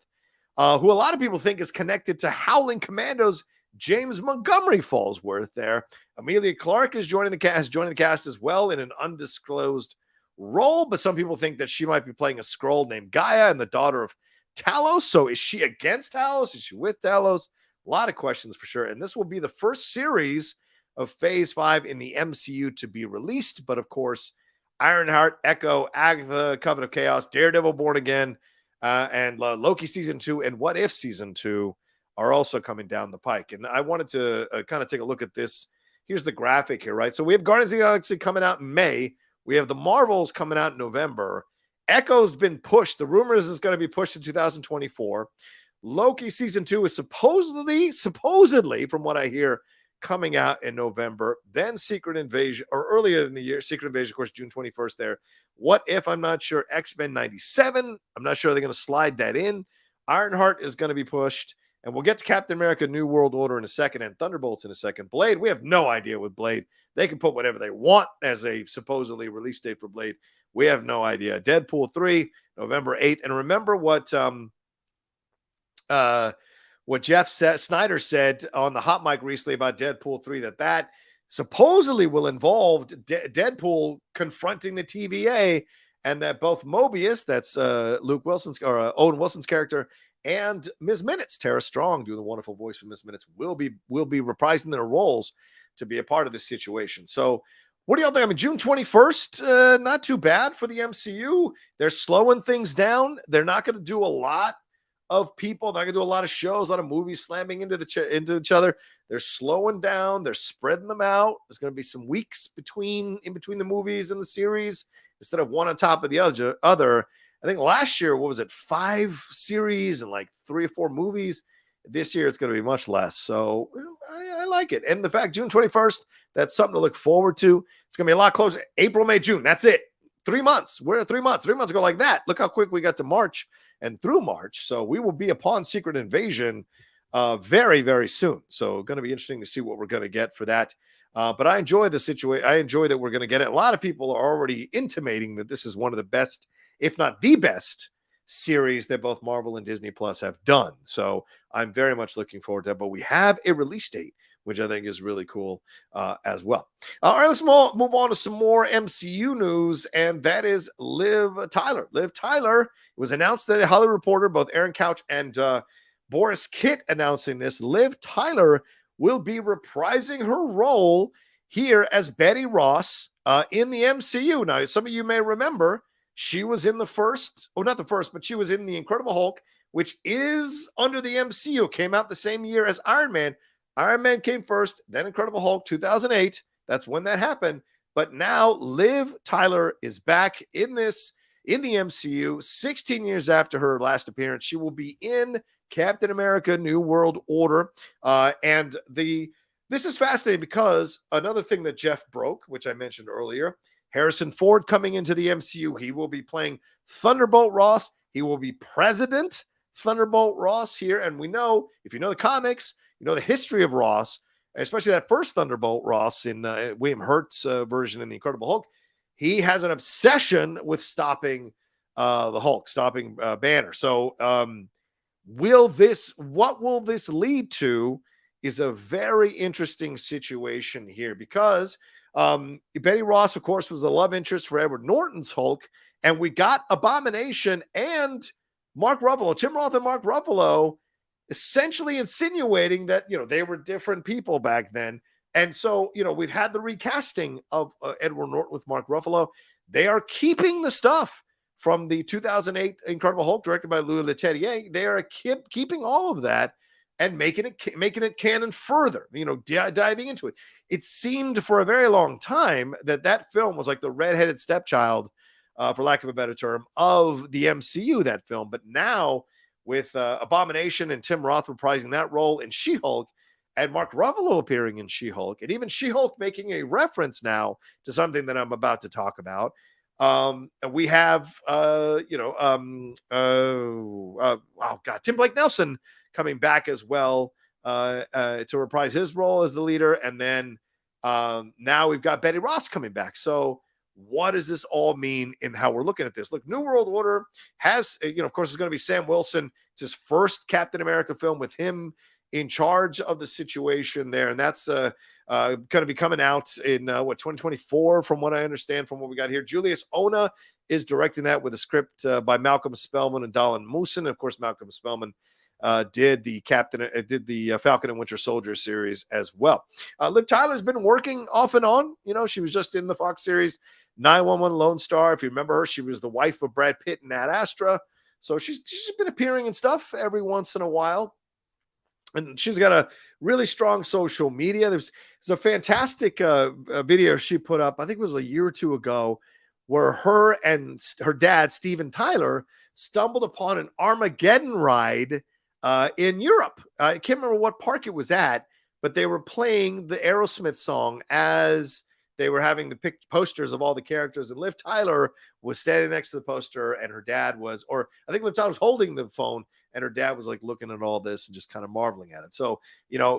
who a lot of people think is connected to Howling Commandos James Montgomery Fallsworth there. Amelia Clark is joining the cast as well in an undisclosed role, but some people think that she might be playing a Skrull named Gaia and the daughter of Talos. So is she against Talos? Is she with Talos? A lot of questions for sure. And this will be the first series of Phase 5 in the MCU to be released. But of course, Ironheart, Echo, Agatha, Coven of Chaos, Daredevil Born Again, and Loki Season 2 and What If Season 2 are also coming down the pike. And I wanted to kind of take a look at this. Here's the graphic here, right? So we have Guardians of the Galaxy coming out in May. We have the Marvels coming out in November. Echo's been pushed. The rumors is going to be pushed to 2024. Loki Season 2 is supposedly, from what I hear, coming out in November. Then Secret Invasion, or earlier in the year, Secret Invasion, of course, June 21st there. What If? I'm not sure. X-Men 97. I'm not sure they're going to slide that in. Ironheart is going to be pushed. And we'll get to Captain America New World Order in a second and Thunderbolts in a second. Blade, we have no idea with Blade. They can put whatever they want as a supposedly release date for Blade. We have no idea. Deadpool 3, November 8th. And remember what Snyder said on the Hot Mic recently about Deadpool 3, that supposedly will involve Deadpool confronting the TVA, and that both Mobius, that's Luke Wilson's or Owen Wilson's character, and Ms. Minutes, Tara Strong, doing the wonderful voice for Ms. Minutes, will be reprising their roles to be a part of this situation. So what do y'all think? I mean, June 21st, not too bad for the MCU. They're slowing things down. They're not going to do a lot of people. They're not going to do a lot of shows, a lot of movies slamming into each other. They're slowing down. They're spreading them out. There's going to be some weeks in between the movies and the series instead of one on top of the other. I think last year, what was it, 5 series and like 3 or 4 movies? This year, it's going to be much less. So I like it. And the fact, June 21st, that's something to look forward to. It's going to be a lot closer. April, May, June. That's it. 3 months. We're at 3 months. 3 months ago like that. Look how quick we got to March and through March. So we will be upon Secret Invasion very, very soon. So going to be interesting to see what we're going to get for that. But I enjoy the situation. I enjoy that we're going to get it. A lot of people are already intimating that this is one of the best, if not the best, series that both Marvel and Disney Plus have done. So I'm very much looking forward to that. But we have a release date, which I think is really cool as well. All right, let's move on to some more MCU news, and that is Liv Tyler. Liv Tyler, it was announced that a Hollywood Reporter, both Aaron Couch and Boris Kitt announcing this. Liv Tyler will be reprising her role here as Betty Ross in the MCU. Now, some of you may remember she was in the first, not the first, but she was in the Incredible Hulk, which is under the MCU, came out the same year as Iron Man. Iron Man came first, then Incredible Hulk, 2008. That's when that happened. But now Liv Tyler is back in this in the MCU. 16 years after her last appearance, she will be in Captain America: New World Order. This is fascinating because another thing that Jeff broke, which I mentioned earlier, Harrison Ford coming into the MCU. He will be playing Thunderbolt Ross. He will be President Thunderbolt Ross here. And we know, if you know the comics, you know the history of Ross, especially that first Thunderbolt Ross in William Hurt's version in The Incredible Hulk. He has an obsession with stopping the Hulk, stopping Banner. So what will this lead to is a very interesting situation here, because Betty Ross, of course, was a love interest for Edward Norton's Hulk, and we got Abomination and Mark Ruffalo, Tim Roth and Mark Ruffalo, essentially insinuating that, they were different people back then. And so, we've had the recasting of Edward Norton with Mark Ruffalo. They are keeping the stuff from the 2008 Incredible Hulk, directed by Louis Leterrier. They are keeping all of that and making it canon further, diving into it. It seemed for a very long time that film was like the redheaded stepchild, for lack of a better term, of the MCU, that film. But now with Abomination and Tim Roth reprising that role in She-Hulk, and Mark Ruffalo appearing in She-Hulk, and even She-Hulk making a reference now to something that I'm about to talk about. We have, Tim Blake Nelson coming back as well to reprise his role as the leader. And then now we've got Betty Ross coming back. So what does this all mean in how we're looking at this? Look, New World Order has, of course, it's going to be Sam Wilson. It's his first Captain America film with him in charge of the situation there. And that's going to be coming out in 2024, from what I understand, from what we got here. Julius Ona is directing that with a script by Malcolm Spellman and Dolan Moosen. Of course, Malcolm Spellman did the Falcon and Winter Soldier series as well. Liv Tyler's been working off and on. She was just in the Fox series 911 Lone Star. If you remember her, she was the wife of Brad Pitt and Ad Astra. So she's been appearing in stuff every once in a while. And she's got a really strong social media. There's a fantastic video she put up, I think it was a year or two ago, where her and her dad, Steven Tyler, stumbled upon an Armageddon ride in Europe. I can't remember what park it was at, but they were playing the Aerosmith song as they were having the posters of all the characters. And Liv Tyler was standing next to the poster, and her dad was, or I think Liv Tyler was holding the phone, and her dad was like looking at all this and just kind of marveling at it. So,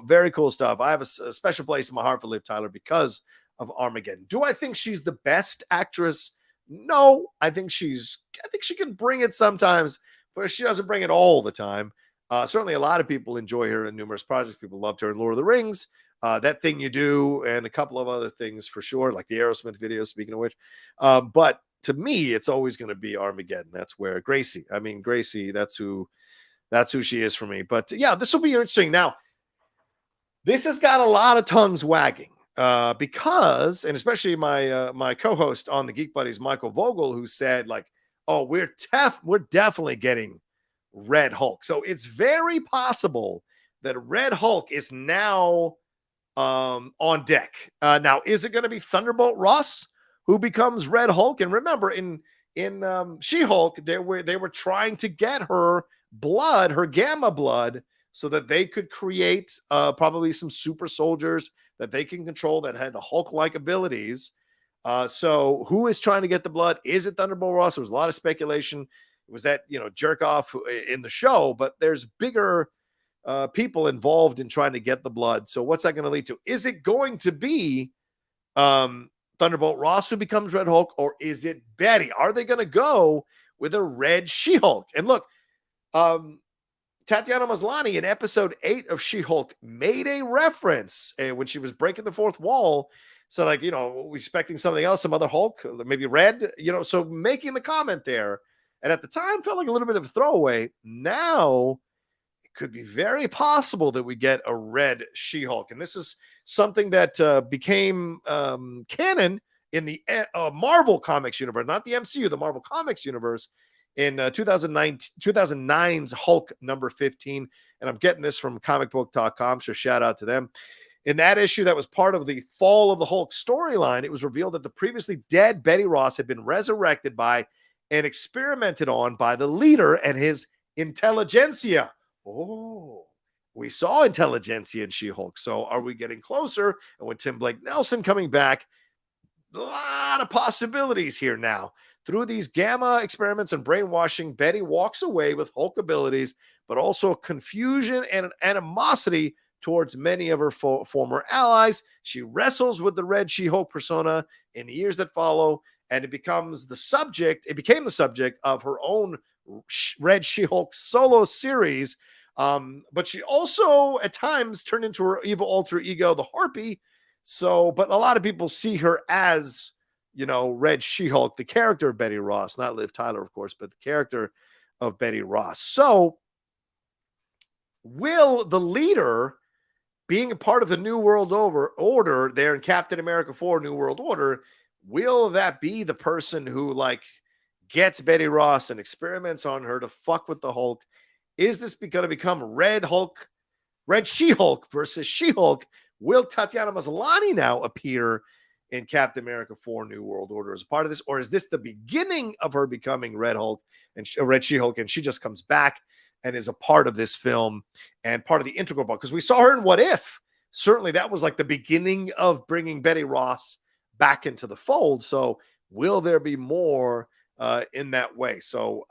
very cool stuff. I have a special place in my heart for Liv Tyler because of Armageddon. Do I think she's the best actress? No, I think she can bring it sometimes, but she doesn't bring it all the time. Certainly a lot of people enjoy her in numerous projects. People loved her in Lord of the Rings, That Thing You Do, and a couple of other things for sure, like the Aerosmith video, speaking of which. But to me, it's always going to be Armageddon. That's where Gracie, that's who she is for me. But yeah, this will be interesting. Now, this has got a lot of tongues wagging because, and especially my co-host on the Geek Buddies, Michael Vogel, who said like, "Oh, we're definitely getting Red Hulk." So it's very possible that Red Hulk is now on deck. Now, is it going to be Thunderbolt Ross who becomes Red Hulk? And remember, in She-Hulk, they were trying to get her blood, her gamma blood, so that they could create probably some super soldiers that they can control that had Hulk-like abilities. So who is trying to get the blood? Is it Thunderbolt Ross? There was a lot of speculation. It was that, jerk off in the show, but there's bigger people involved in trying to get the blood. So what's that going to lead to? Is it going to be Thunderbolt Ross who becomes Red Hulk, or is it Betty? Are they going to go with a red She-Hulk? And look, Tatiana Maslany in episode 8 of She-Hulk made a reference when she was breaking the fourth wall. So like, we're expecting something else, some other Hulk, maybe red, so making the comment there. And at the time felt like a little bit of a throwaway. Now it could be very possible that we get a red She-Hulk. And this is something that became canon in the Marvel Comics universe, not the MCU, the Marvel Comics universe, in 2009's Hulk number 15. And I'm getting this from comicbook.com, so shout out to them. In that issue that was part of the Fall of the Hulk storyline, it was revealed that the previously dead Betty Ross had been resurrected by and experimented on by the leader and his intelligentsia. Oh, we saw intelligentsia in She-Hulk. So are we getting closer? And with Tim Blake Nelson coming back, a lot of possibilities here now. Through these gamma experiments and brainwashing, Betty walks away with Hulk abilities, but also confusion and an animosity towards many of her former allies. She wrestles with the Red She-Hulk persona in the years that follow, and it became the subject of her own Red She-Hulk solo series. But she also at times turned into her evil alter ego, the Harpy. So, but a lot of people see her as, Red She-Hulk, the character of Betty Ross, not Liv Tyler, of course, but the character of Betty Ross. So, will the leader being a part of the New World Order there in Captain America 4 New World Order, will that be the person who gets Betty Ross and experiments on her to fuck with the Hulk? Is this going to become Red She-Hulk versus She-Hulk? Will Tatiana Maslany now appear in Captain America 4 New World Order as a part of this? Or is this the beginning of her becoming Red She-Hulk, and she just comes back and is a part of this film and part of the integral part? Because we saw her in What If. Certainly that was the beginning of bringing Betty Ross back into the fold. So will there be more in that way? So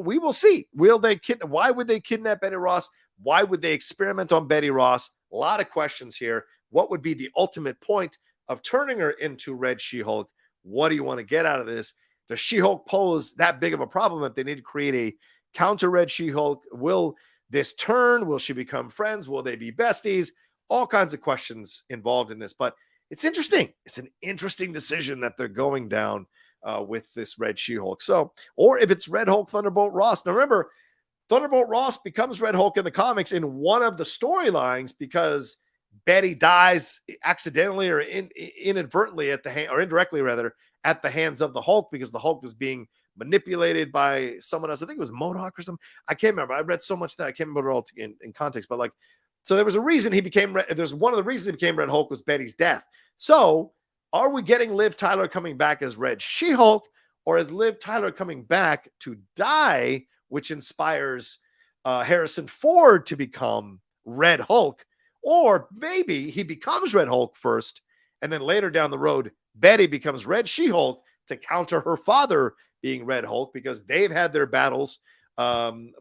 we will see. Why would they kidnap Betty Ross? Why would they experiment on Betty Ross? A lot of questions here. What would be the ultimate point of turning her into Red She-Hulk? What do you want to get out of this? Does She-Hulk pose that big of a problem that they need to create a counter Red She-Hulk? Will this turn? Will she become friends? Will they be besties? All kinds of questions involved in this, but it's interesting. It's an interesting decision that they're going down with this Red She-Hulk. So, or if it's Red Hulk Thunderbolt Ross. Now remember, Thunderbolt Ross becomes Red Hulk in the comics in one of the storylines because Betty dies accidentally or inadvertently or indirectly rather, at the hands of the Hulk, because the Hulk was being manipulated by someone else. I think it was MODOK or something. I can't remember. I read so much that I can't remember it all in context, but so there was a reason he became there's one of the reasons he became Red Hulk was Betty's death. So are we getting Liv Tyler coming back as Red She-Hulk, or is Liv Tyler coming back to die, which inspires Harrison Ford to become Red Hulk? Or maybe he becomes Red Hulk first, and then later down the road, Betty becomes Red She-Hulk to counter her father being Red Hulk, because they've had their battles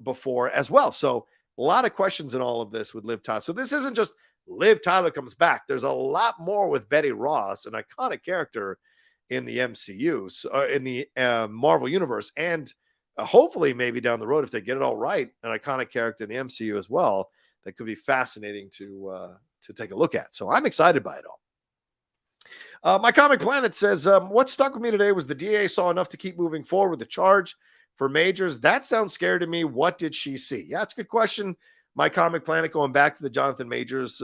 before as well. So a lot of questions in all of this with Liv Tyler. So this isn't just Liv Tyler comes back. There's a lot more with Betty Ross, an iconic character in the MCU, in the Marvel Universe, and hopefully maybe down the road, if they get it all right, an iconic character in the MCU as well that could be fascinating to take a look at. So I'm excited by it all. My Comic Planet says, what stuck with me today was the DA saw enough to keep moving forward with the charge for Majors. That sounds scary to me. What did she see? Yeah, it's a good question. My Comic Planet, going back to the Jonathan Majors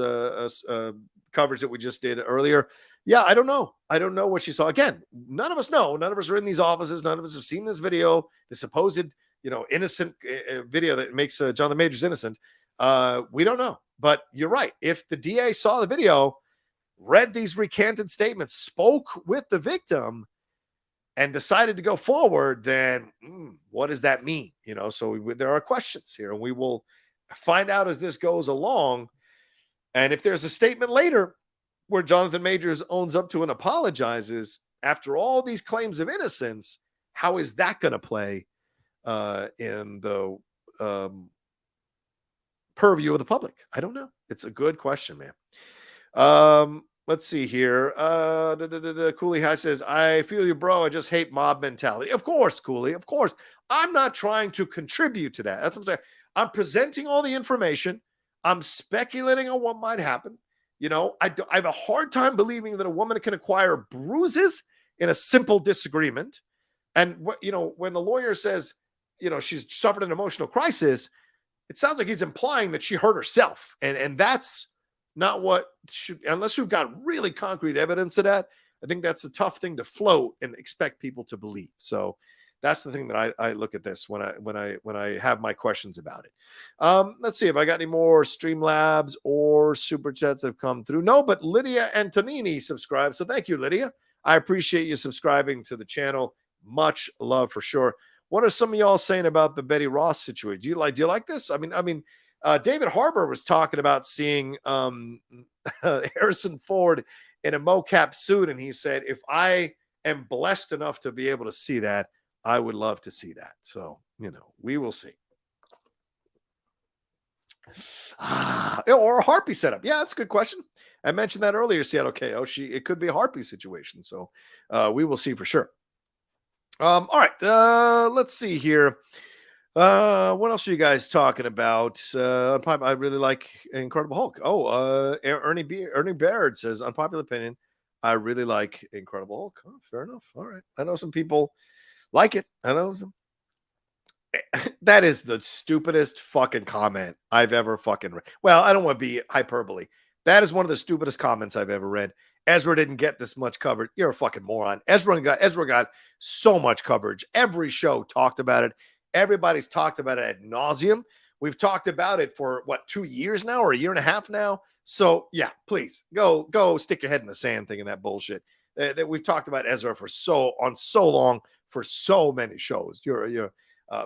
coverage that we just did earlier. Yeah, I don't know. I don't know what she saw. Again, none of us know. None of us are in these offices. None of us have seen this video, the supposed, innocent video that makes Jonathan Majors innocent. We don't know. But you're right. If the DA saw the video, read these recanted statements, spoke with the victim, and decided to go forward, then what does that mean? So there are questions here, and we will find out as this goes along. And if there's a statement later where Jonathan Majors owns up to and apologizes after all these claims of innocence, how is that going to play in the purview of the public? I don't know. It's a good question, man. Let's see here. Cooley High says, I feel you, bro. I just hate mob mentality. Of course, Cooley. Of course. I'm not trying to contribute to that. That's what I'm saying. I'm presenting all the information. I'm speculating on what might happen. I have a hard time believing that a woman can acquire bruises in a simple disagreement. And, when the lawyer says, she's suffered an emotional crisis, it sounds like he's implying that she hurt herself. And that's not what should, unless you've got really concrete evidence of that. I think that's a tough thing to float and expect people to believe. So that's the thing that I look at this when I have my questions about it. Let's see if I got any more Streamlabs or Super Chats that have come through. No, but Lydia Antonini subscribed. So thank you, Lydia. I appreciate you subscribing to the channel. Much love for sure. What are some of y'all saying about the Betty Ross situation? Do you like this? David Harbour was talking about seeing Harrison Ford in a mocap suit, and he said, if I am blessed enough to be able to see that, I would love to see that. So, we will see. Or a harpy setup. Yeah, that's a good question. I mentioned that earlier, Seattle KO. It could be a harpy situation. So we will see for sure. All right. Let's see here. What else are you guys talking about? I really like Incredible Hulk. Ernie Baird says, unpopular opinion, I really like Incredible Hulk. Oh, fair enough. All right. I know some people like it. I know some. That is the stupidest fucking comment I've ever fucking read. Well, I don't want to be hyperbole. That is one of the stupidest comments I've ever read. Ezra didn't get this much coverage. You're a fucking moron. Ezra got so much coverage. Every show talked about it. Everybody's talked about it ad nauseum. We've talked about it for 2 years now or a year and a half now. So yeah, please go stick your head in the sand thinking that bullshit. That we've talked about Ezra for so long for so many shows. You're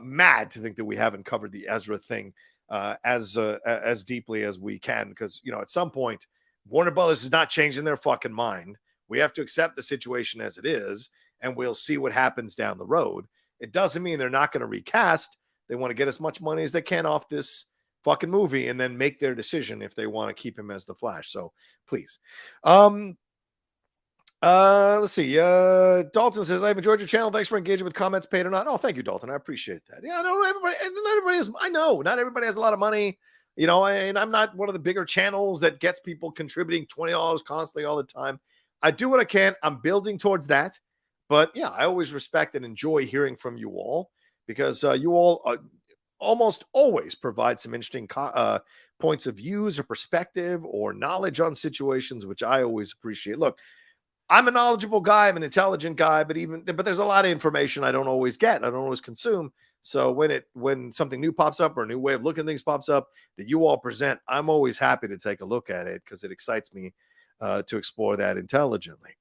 mad to think that we haven't covered the Ezra thing as deeply as we can, because at some point Warner Brothers is not changing their fucking mind. We have to accept the situation as it is, and we'll see what happens down the road. It doesn't mean they're not going to recast. They want to get as much money as they can off this fucking movie and then make their decision if they want to keep him as the Flash. So please. Let's see. Dalton says, I've enjoyed your channel. Thanks for engaging with comments, paid or not. Oh, thank you, Dalton. I appreciate that. Yeah, not everybody has a lot of money, and I'm not one of the bigger channels that gets people contributing $20 constantly all the time. I do what I can. I'm building towards that. But yeah, I always respect and enjoy hearing from you all, because you all almost always provide some interesting points of views or perspective or knowledge on situations, which I always appreciate. Look, I'm a knowledgeable guy. I'm an intelligent guy, but there's a lot of information I don't always get. I don't always consume. So when something new pops up or a new way of looking at things pops up that you all present, I'm always happy to take a look at it, because it excites me to explore that intelligently.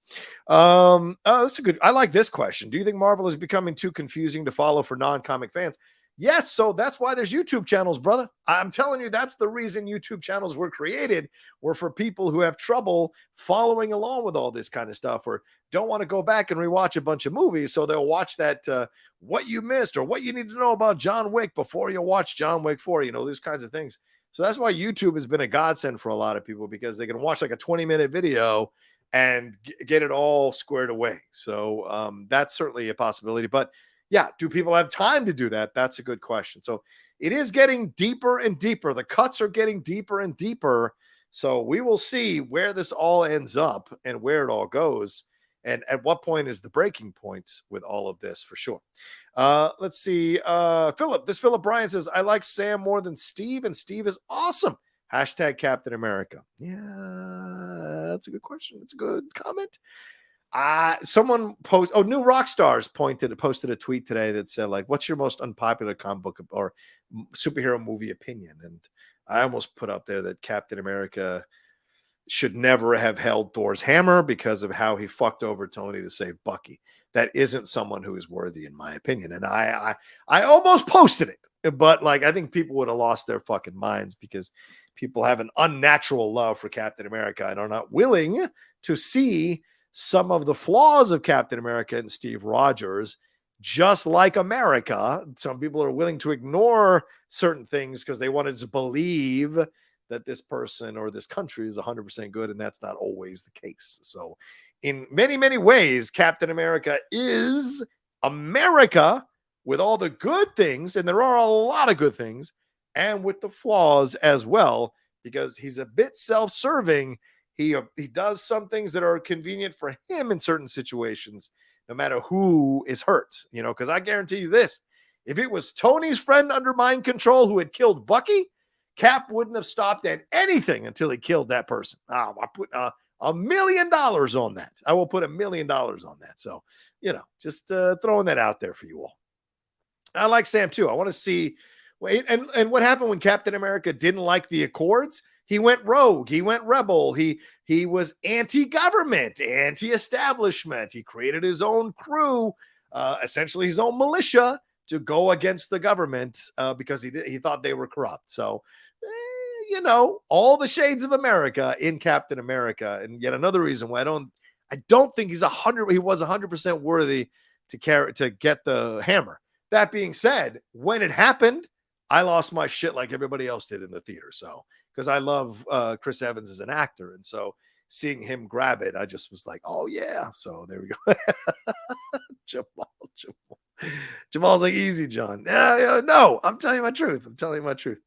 That's a good. I like this question. Do you think Marvel is becoming too confusing to follow for non-comic fans? Yes, so that's why there's YouTube channels, brother. I'm telling you, that's the reason YouTube channels were created, were for people who have trouble following along with all this kind of stuff, or don't want to go back and rewatch a bunch of movies. So they'll watch that what you missed or what you need to know about John Wick before you watch John Wick 4, those kinds of things. So that's why YouTube has been a godsend for a lot of people, because they can watch like a 20-minute video and get it all squared away. So that's certainly a possibility. But yeah, do people have time to do that? That's a good question. So it is getting deeper and deeper. The cuts are getting deeper and deeper. So we will see where this all ends up and where it all goes, and at what point is the breaking point with all of this, for sure. Let's see. Philip Bryan says, I like Sam more than Steve, and Steve is awesome. Hashtag Captain America. Yeah, that's a good question. It's a good comment. Someone New Rockstars posted a tweet today that said, like, what's your most unpopular comic book or superhero movie opinion? And I almost put up there that Captain America should never have held Thor's hammer because of how he fucked over Tony to save Bucky. That isn't someone who is worthy, in my opinion. And I almost posted it, but like, I think people would have lost their fucking minds, because people have an unnatural love for Captain America and are not willing to see some of the flaws of Captain America and Steve Rogers. Just like America, some people are willing to ignore certain things because they wanted to believe that this person or this country is 100% good, and that's not always the case. So in many, many ways, Captain America is America with all the good things, and there are a lot of good things, and with the flaws as well, because he's a bit self-serving. He does some things that are convenient for him in certain situations, no matter who is hurt, because I guarantee you this: if it was Tony's friend under mind control who had killed Bucky, Cap wouldn't have stopped at anything until he killed that person. I put $1 million on that. I will put $1 million on that. So, just throwing that out there for you all. I like Sam too. I want to see, and what happened when Captain America didn't like the Accords? He went rogue. He went rebel. He was anti-government, anti-establishment. He created his own crew essentially his own militia to go against the government because he thought they were corrupt. So, all the shades of America in Captain America, and yet another reason why I don't think he was 100% worthy to get the hammer. That being said, when it happened, I lost my shit like everybody else did in the theater. So, because I love Chris Evans as an actor, and so seeing him grab it, I just was like, oh yeah. So there we go. Jamal's like, easy, John. No, I'm telling you my truth.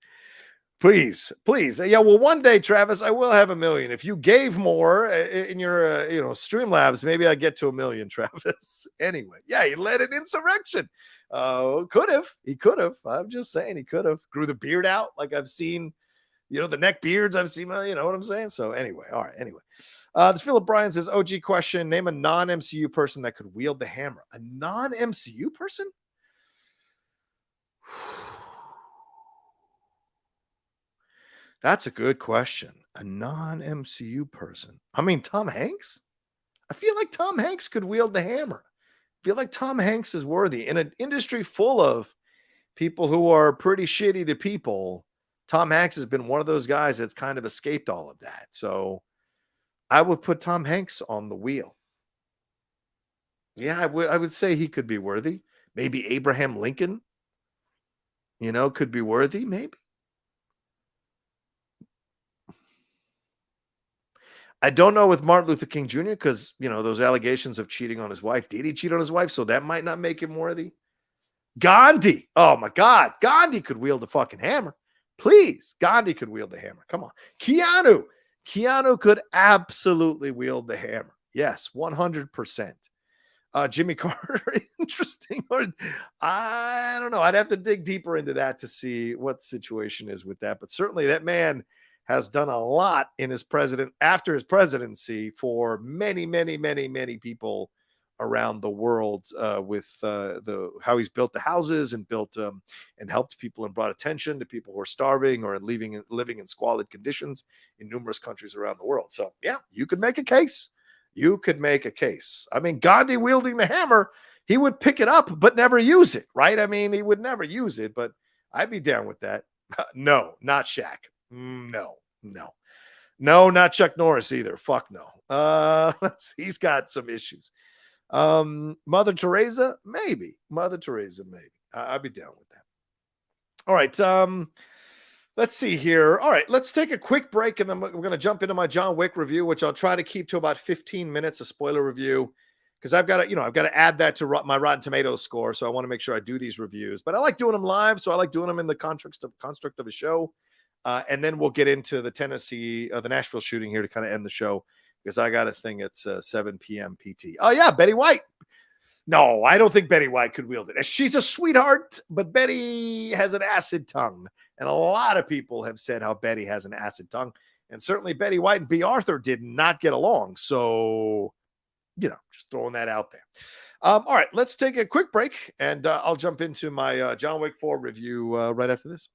Please. Yeah, well, one day, Travis, I will have 1 million. If you gave more in your, Streamlabs, maybe I get to 1 million, Travis. Anyway, yeah, he led an insurrection. He could have. I'm just saying he could have. Grew the beard out like I've seen, the neck beards I've seen, you know what I'm saying? So anyway, all right, anyway. This Philip Bryan says, OG question, name a non-MCU person that could wield the hammer. A non-MCU person? That's a good question. A non-MCU person. I mean, Tom Hanks? I feel like Tom Hanks could wield the hammer. I feel like Tom Hanks is worthy. In an industry full of people who are pretty shitty to people, Tom Hanks has been one of those guys that's kind of escaped all of that. So I would put Tom Hanks on the wheel. Yeah, I would say he could be worthy. Maybe Abraham Lincoln, could be worthy, maybe. I don't know with Martin Luther King Jr. because, those allegations of cheating on his wife. Did he cheat on his wife? So that might not make him worthy. Gandhi. Oh, my God. Gandhi could wield the fucking hammer. Please. Gandhi could wield the hammer. Come on. Keanu. Keanu could absolutely wield the hammer. Yes, 100%. Jimmy Carter. Interesting. I don't know. I'd have to dig deeper into that to see what the situation is with that. But certainly that man has done a lot after his presidency for many, many, many, many people around the world with how he's built the houses and built and helped people and brought attention to people who are starving or living in squalid conditions in numerous countries around the world. So yeah, you could make a case. I mean, Gandhi wielding the hammer, he would pick it up but never use it, right? I mean, he would never use it, but I'd be down with that. No, not Shaq. No, not Chuck Norris either. Fuck no. He's got some issues. Mother Teresa, maybe. I'd be down with that. All right. Let's see here. All right, let's take a quick break, and then we're going to jump into my John Wick review, which I'll try to keep to about 15 minutes, a spoiler review, because I've got to add that to my Rotten Tomatoes score. So I want to make sure I do these reviews, but I like doing them live. So I like doing them in the construct of a show. And then we'll get into the Nashville shooting here to kind of end the show, because I got a thing at 7 p.m. PT. Oh, yeah, Betty White. No, I don't think Betty White could wield it. She's a sweetheart, but Betty has an acid tongue. And a lot of people have said how Betty has an acid tongue. And certainly Betty White and B. Arthur did not get along. So, just throwing that out there. All right, let's take a quick break, and I'll jump into my John Wick 4 review right after this.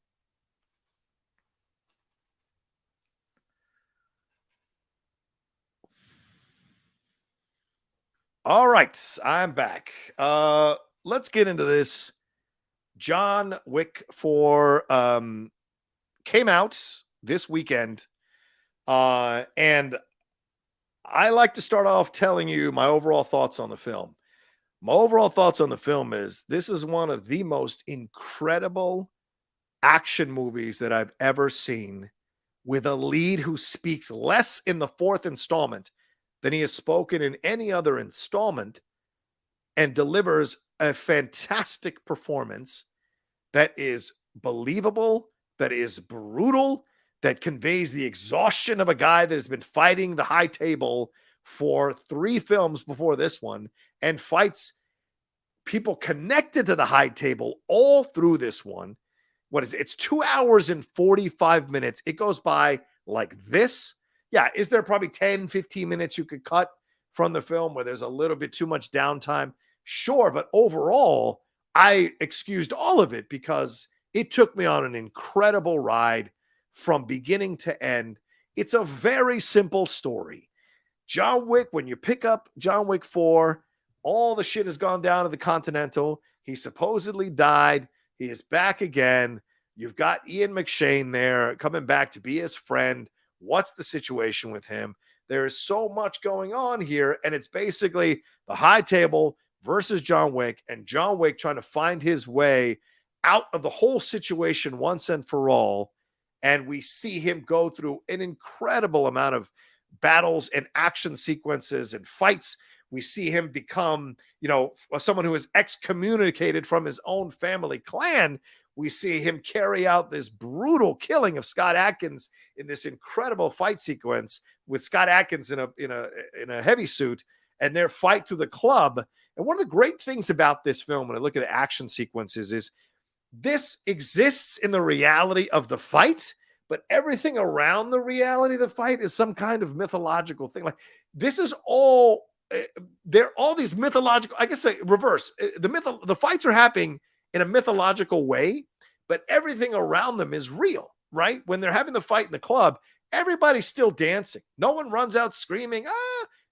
All right, I'm back. Let's get into this. John Wick 4 came out this weekend, and I like to start off telling you my overall thoughts on the film. My overall thoughts on the film is this is one of the most incredible action movies that I've ever seen, with a lead who speaks less in the fourth installment than he has spoken in any other installment, and delivers a fantastic performance that is believable, that is brutal, that conveys the exhaustion of a guy that has been fighting the high table for 3 films before this one, and fights people connected to the high table all through this one. It's 2 hours and 45 minutes. It goes by like this. Yeah, is there probably 10, 15 minutes you could cut from the film where there's a little bit too much downtime? Sure, but overall, I excused all of it because it took me on an incredible ride from beginning to end. It's a very simple story. John Wick, when you pick up John Wick 4, All the shit has gone down to the Continental. He supposedly died. He is back again. You've got Ian McShane there coming back to be his friend. What's the situation with him? There is so much going on here, and it's basically the high table versus John Wick, and John Wick trying to find his way out of the whole situation once and for all. And we see him go through an incredible amount of battles and action sequences and fights. We see him become, someone who is excommunicated from his own family clan. We see him carry out this brutal killing of Scott Adkins in this incredible fight sequence with Scott Adkins in a heavy suit, and their fight through the club. And one of the great things about this film, when I look at the action sequences, is this exists in the reality of the fight, but everything around the reality of the fight is some kind of mythological thing. Like, this is all, there are all these mythological, I guess, reverse. The fights are happening in a mythological way, but everything around them is real, right? When they're having the fight in the club, everybody's still dancing. No one runs out screaming.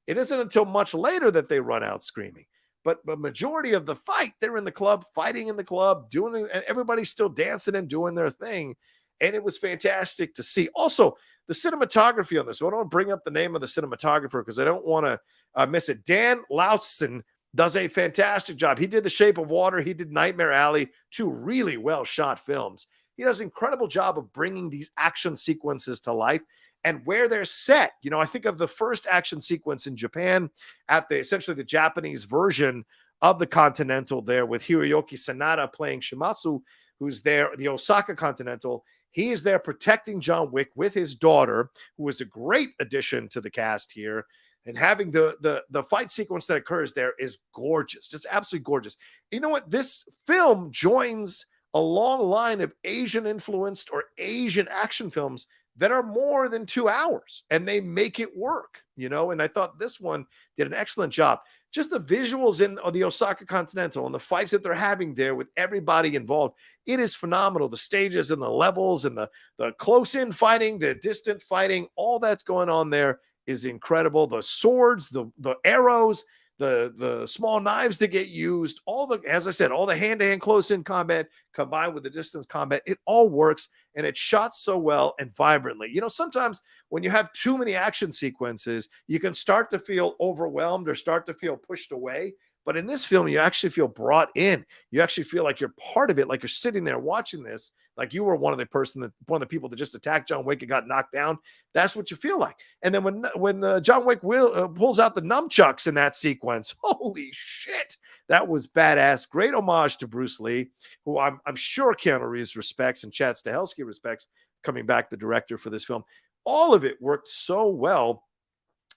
It isn't until much later that they run out screaming. But the majority of the fight, they're in the club, fighting in the club, and everybody's still dancing and doing their thing. And it was fantastic to see. Also, the cinematography on this. So I don't want to bring up the name of the cinematographer because I don't want to miss it. Dan Laustsen does a fantastic job. He did The Shape of Water. He did Nightmare Alley, 2 really well shot films. He does an incredible job of bringing these action sequences to life and where they're set. I think of the first action sequence in Japan at essentially the Japanese version of the Continental there with Hiroyuki Sanada playing Shimasu, who's there, the Osaka Continental. He is there protecting John Wick with his daughter, who is a great addition to the cast here. And having the fight sequence that occurs there is gorgeous, just absolutely gorgeous. You know what? This film joins a long line of Asian influenced or Asian action films that are more than 2 hours, and they make it work, and I thought this one did an excellent job. Just the visuals in the Osaka Continental and the fights that they're having there with everybody involved, it is phenomenal. The stages and the levels and the close-in fighting, the distant fighting, all that's going on there is incredible. The swords, the arrows, the small knives that get used, as I said, all the hand-to-hand close-in combat combined with the distance combat, it all works, and it's shot so well and vibrantly. Sometimes when you have too many action sequences, you can start to feel overwhelmed or start to feel pushed away. But in this film, you actually feel brought in. You actually feel like you're part of it, like you're sitting there watching this, like you were one of the people that just attacked John Wick and got knocked down. That's what you feel like. And then when John Wick pulls out the nunchucks in that sequence, holy shit, that was badass. Great homage to Bruce Lee, who I'm sure Keanu Reeves respects and Chad Stahelski respects, coming back the director for this film. All of it worked so well.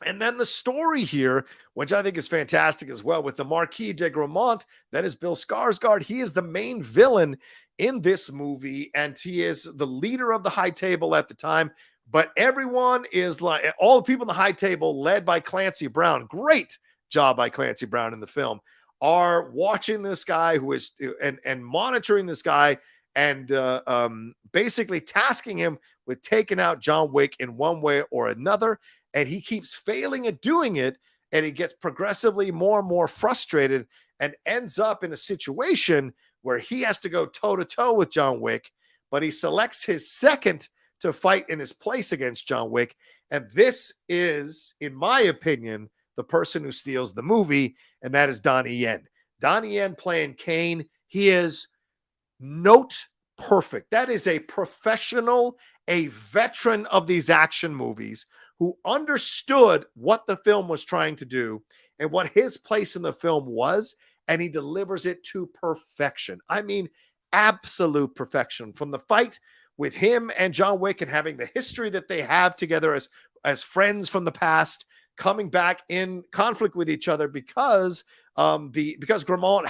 And then the story here, which I think is fantastic as well, with the Marquis de Gramont, that is Bill Skarsgård. He is the main villain in this movie, and he is the leader of the high table at the time. But everyone is like, all the people in the high table, led by Clancy Brown, great job by Clancy Brown in the film, are watching this guy who is and monitoring this guy and basically tasking him with taking out John Wick in one way or another. And he keeps failing at doing it, and he gets progressively more and more frustrated and ends up in a situation where he has to go toe-to-toe with John Wick, but he selects his second to fight in his place against John Wick. And this is, in my opinion, the person who steals the movie, and that is Donnie Yen. Donnie Yen playing Kane. He is note perfect. That is a professional, a veteran of these action movies who understood what the film was trying to do and what his place in the film was, and he delivers it to perfection. I mean, absolute perfection. From the fight with him and John Wick and having the history that they have together as friends from the past, coming back in conflict with each other because Gramont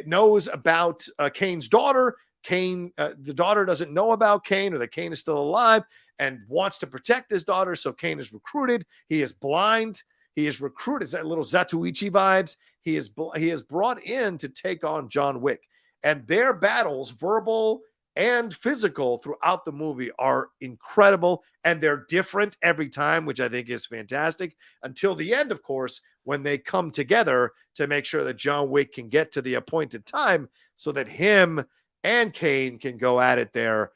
knows about Kane's daughter. Kane, the daughter doesn't know about Kane, or that Kane is still alive and wants to protect his daughter. So Kane is recruited. He is blind. He is recruited. Is that little Zatoichi vibes? He is brought in to take on John Wick, and their battles, verbal and physical throughout the movie are incredible, and they're different every time, which I think is fantastic, until the end, of course, when they come together to make sure that John Wick can get to the appointed time so that him and Kane can go at it there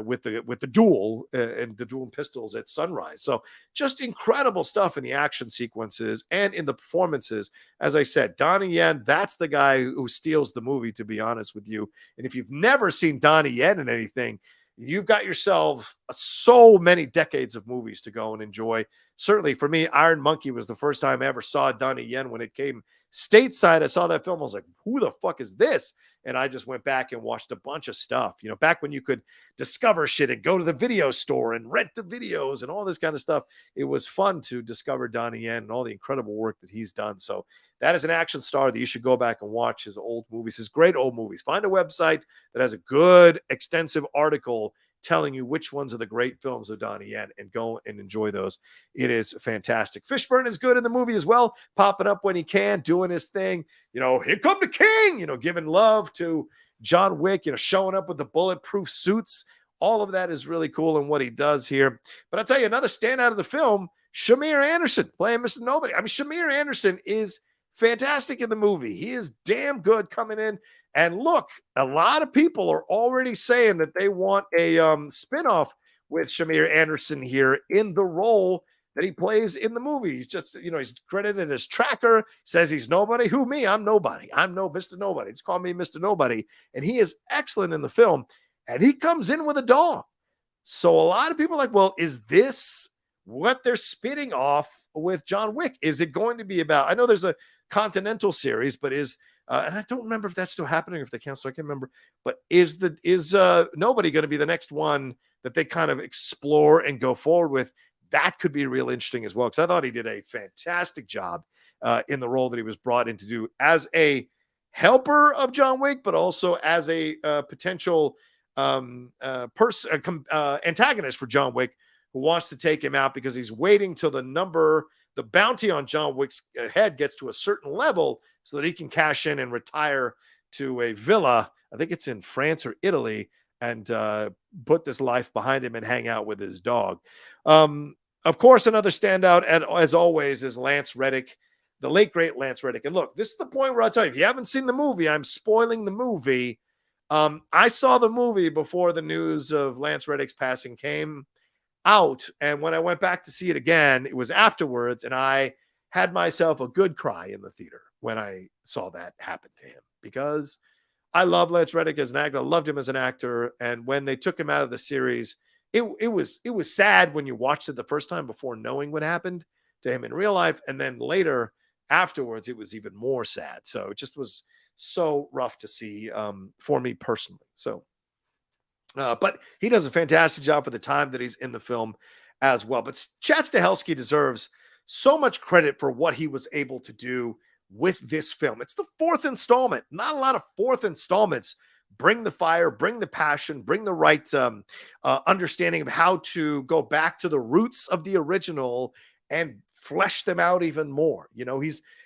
with the duel and the dual pistols at sunrise. So just incredible stuff in the action sequences and in the performances. As I said, Donnie Yen, that's the guy who steals the movie, to be honest with you. And if you've never seen Donnie Yen in anything, you've got yourself so many decades of movies to go and enjoy. Certainly for me, Iron Monkey was the first time I ever saw Donnie Yen when it came stateside. I saw that film. I was like, who the fuck is this? And I just went back and watched a bunch of stuff, back when you could discover shit and go to the video store and rent the videos and all this kind of stuff. It was fun to discover Donnie Yen and all the incredible work that he's done. So that is an action star that you should go back and watch his old movies, his great old movies. Find a website that has a good, extensive article telling you which ones are the great films of Donnie Yen, and go and enjoy those. It is fantastic. Fishburne is good in the movie as well, popping up when he can, doing his thing. Here come the king, giving love to John Wick, showing up with the bulletproof suits. All of that is really cool in what he does here. But I'll tell you, another standout of the film, Shamir Anderson playing Mr. Nobody. I mean, Shamir Anderson is fantastic in the movie. He is damn good coming in. And look, a lot of people are already saying that they want a spinoff with Shamir Anderson here in the role that he plays in the movie. He's just, he's credited as Tracker, says he's nobody. Who, me? I'm nobody. I'm no Mr. Nobody. Just call me Mr. Nobody. And he is excellent in the film. And he comes in with a dog. So a lot of people are like, well, is this what they're spinning off with John Wick? Is it going to be about, I know there's a Continental series, but and I don't remember if that's still happening or if they canceled. I can't remember. But is Nobody going to be the next one that they kind of explore and go forward with? That could be real interesting as well, because I thought he did a fantastic job in the role that he was brought in to do as a helper of John Wick, but also as a potential antagonist for John Wick, who wants to take him out because he's waiting till the bounty on John Wick's head gets to a certain level so that he can cash in and retire to a villa. I think it's in France or Italy, and put this life behind him and hang out with his dog. Of course, another standout, as always, is Lance Reddick, the late, great Lance Reddick. And look, this is the point where I'll tell you, if you haven't seen the movie, I'm spoiling the movie. I saw the movie before the news of Lance Reddick's passing came out. And when I went back to see it again, it was afterwards. And I had myself a good cry in the theater when I saw that happen to him, because I love Lance Reddick as an actor. I loved him as an actor. And when they took him out of the series, it was sad when you watched it the first time before knowing what happened to him in real life. And then later afterwards, it was even more sad. So it just was so rough to see for me personally. So, but he does a fantastic job for the time that he's in the film as well. But Chad Stahelski deserves so much credit for what he was able to do with this film. It's the fourth installment. Not a lot of fourth installments bring the fire, bring the passion, bring the right understanding of how to go back to the roots of the original and flesh them out even more.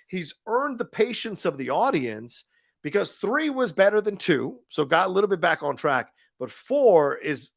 He's earned the patience of the audience, because 3 was better than 2, so got a little bit back on track. But 4 is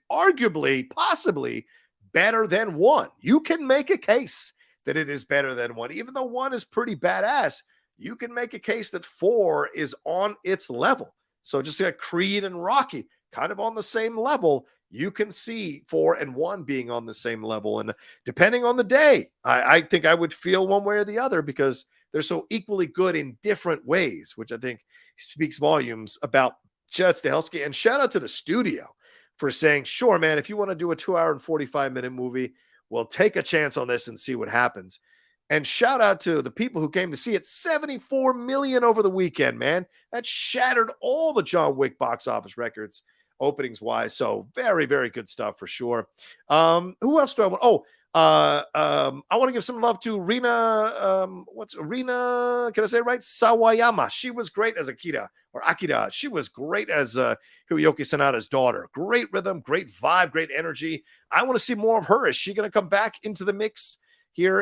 arguably, possibly better than 1. You can make a case that it is better than 1. Even though 1 is pretty badass, you can make a case that 4 is on its level. So just like Creed and Rocky, kind of on the same level, you can see 4 and 1 being on the same level. And depending on the day, I think I would feel one way or the other, because they're so equally good in different ways, which I think speaks volumes about Chad Stahelski. And shout out to the studio for saying, sure, man, if you want to do a 2-hour and 45-minute movie, we'll take a chance on this and see what happens. And shout out to the people who came to see it. 74 million over the weekend, man. That shattered all the John Wick box office records, openings wise. So very, very good stuff for sure. Who else do I want? I want to give some love to Rina. Rina? Can I say it right? Sawayama. She was great as Akira. She was great as Hiroyuki Sanada's daughter. Great rhythm, great vibe, great energy. I want to see more of her. Is she going to come back into the mix here,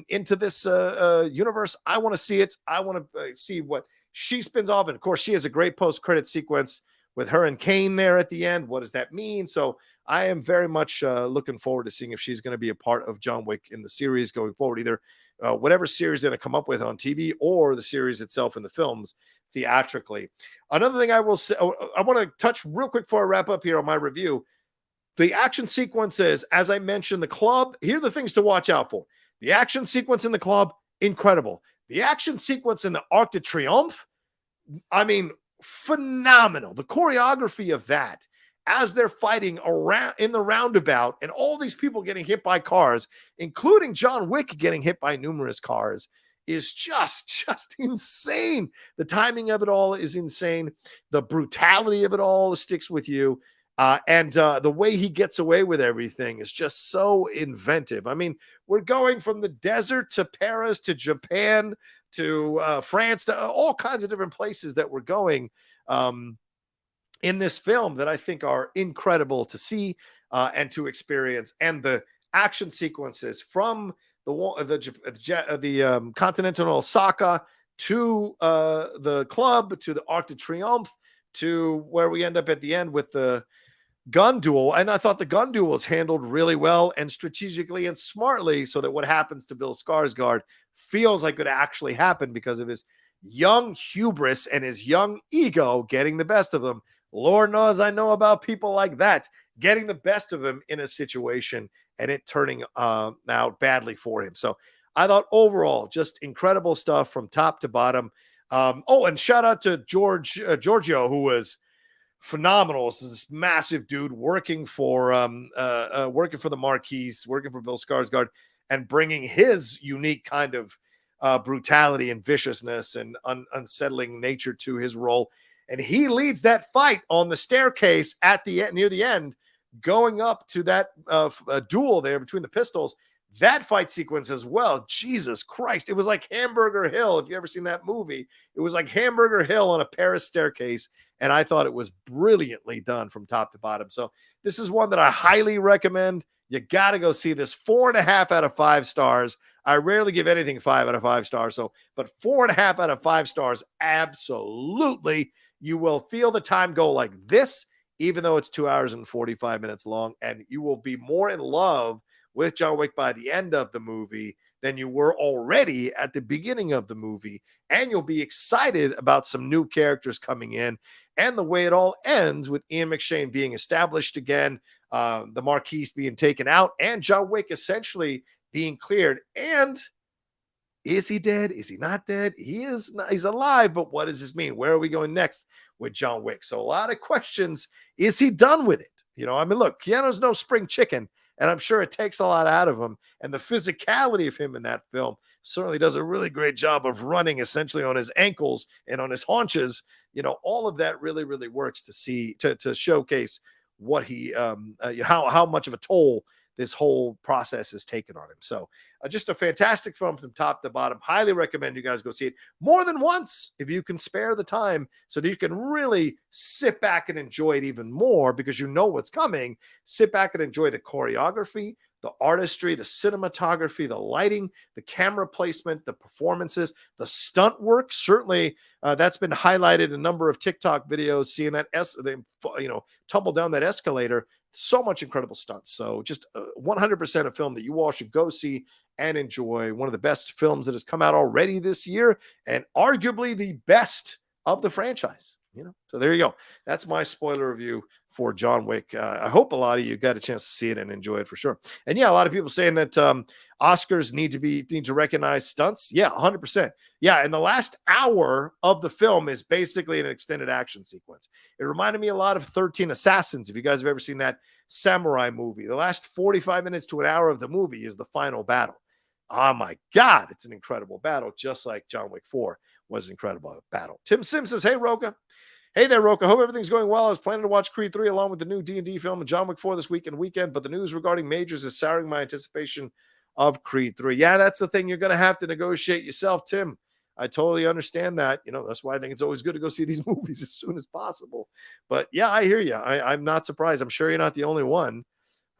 into this universe? I want to see it. I want to see what she spins off. And of course, she has a great post-credit sequence with her and Kane there at the end. What does that mean? So I am very much looking forward to seeing if she's going to be a part of John Wick in the series going forward, either whatever series they're going to come up with on TV or the series itself in the films theatrically. Another thing I will say, I want to touch real quick before I wrap up here on my review. The action sequences, as I mentioned, the club, here are the things to watch out for. The action sequence in the club, incredible. The action sequence in the Arc de Triomphe, I mean, phenomenal. The choreography of that as they're fighting around in the roundabout and all these people getting hit by cars, including John Wick getting hit by numerous cars, is just insane. The timing of it all is insane. The brutality of it all sticks with you. And the way he gets away with everything is just so inventive. I mean, we're going from the desert to Paris to Japan to France to all kinds of different places that we're going in this film that I think are incredible to see and to experience. And the action sequences from the Continental Osaka to the club to the Arc de Triomphe to where we end up at the end with the gun duel. And I thought the gun duel was handled really well and strategically and smartly so that what happens to Bill Skarsgård feels like it actually happened because of his young hubris and his young ego getting the best of him. Lord knows I know about people like that getting the best of him in a situation and it turning out badly for him. So I thought overall, just incredible stuff from top to bottom. And shout out to Giorgio, who was phenomenal. This is this massive dude working for the Marquis, working for Bill Skarsgård, and bringing his unique kind of brutality and viciousness and unsettling nature to his role. And he leads that fight on the staircase at the end, near the end, going up to that duel there between the pistols. That fight sequence as well. Jesus Christ. It was like Hamburger Hill. If you ever seen that movie, it was like Hamburger Hill on a Paris staircase. And I thought it was brilliantly done from top to bottom. So this is one that I highly recommend. You got to go see this. 4.5 out of 5 stars. I rarely give anything 5 out of 5 stars. But 4.5 out of 5 stars, absolutely. You will feel the time go like this, even though it's 2 hours and 45 minutes long. And you will be more in love with John Wick by the end of the movie than you were already at the beginning of the movie. And you'll be excited about some new characters coming in and the way it all ends with Ian McShane being established again, the Marquis being taken out, and John Wick essentially being cleared. And is he dead? Is he not dead? He's alive, but what does this mean? Where are we going next with John Wick? So a lot of questions. Is he done with it? I mean, look, Keanu's no spring chicken, and I'm sure it takes a lot out of him. And the physicality of him in that film certainly does a really great job of running essentially on his ankles and on his haunches. All of that really, really works to showcase what he, how much of a toll this whole process has taken on him. So just a fantastic film from top to bottom. Highly recommend you guys go see it more than once if you can spare the time so that you can really sit back and enjoy it even more because you know what's coming. Sit back and enjoy the choreography, the artistry, the cinematography, the lighting, the camera placement, the performances, the stunt work. Certainly that's been highlighted in a number of TikTok videos, seeing that tumble down that escalator. So much incredible stunts. So just 100% a film that you all should go see and enjoy. One of the best films that has come out already this year and arguably the best of the franchise. So there you go. That's my spoiler review for John Wick. I hope a lot of you got a chance to see it and enjoy it for sure. And yeah, a lot of people saying that Oscars need to recognize stunts. Yeah, 100%. Yeah, and the last hour of the film is basically an extended action sequence. It reminded me a lot of 13 Assassins. If you guys have ever seen that samurai movie, the last 45 minutes to an hour of the movie is the final battle. Oh my God, it's an incredible battle, just like John Wick 4 was an incredible battle. Tim Sims says, hey, Rocha. Hey there, Rocha. Hope everything's going well. I was planning to watch Creed 3 along with the new D&D film and John Wick 4 this weekend, but the news regarding majors is souring my anticipation of Creed 3. Yeah, that's the thing. You're going to have to negotiate yourself, Tim. I totally understand that. That's why I think it's always good to go see these movies as soon as possible. But yeah, I hear you. I'm not surprised. I'm sure you're not the only one.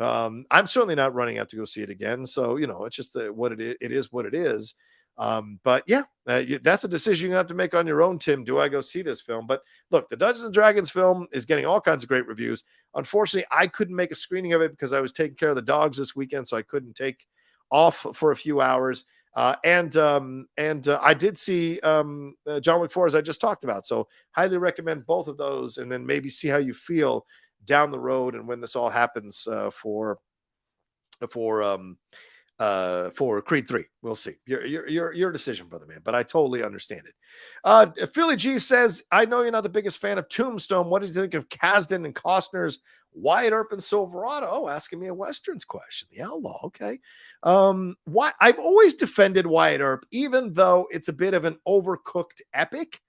I'm certainly not running out to go see it again. So, it's just what it is. It is what it is. But yeah, that's a decision you have to make on your own, Tim. Do I go see this film? But look, the Dungeons and Dragons film is getting all kinds of great reviews. Unfortunately, I couldn't make a screening of it because I was taking care of the dogs this weekend, so I couldn't take off for a few hours. And I did see John Wick 4, as I just talked about. So highly recommend both of those, and then maybe see how you feel down the road and when this all happens for Creed 3. We'll see. Your decision, brother man, but I totally understand it. Philly G says, I know you're not the biggest fan of Tombstone. What did you think of Kasdan and Costner's Wyatt Earp and Silverado? Oh, asking me a Westerns question. The Outlaw. Okay. Why I've always defended Wyatt Earp, even though it's a bit of an overcooked epic,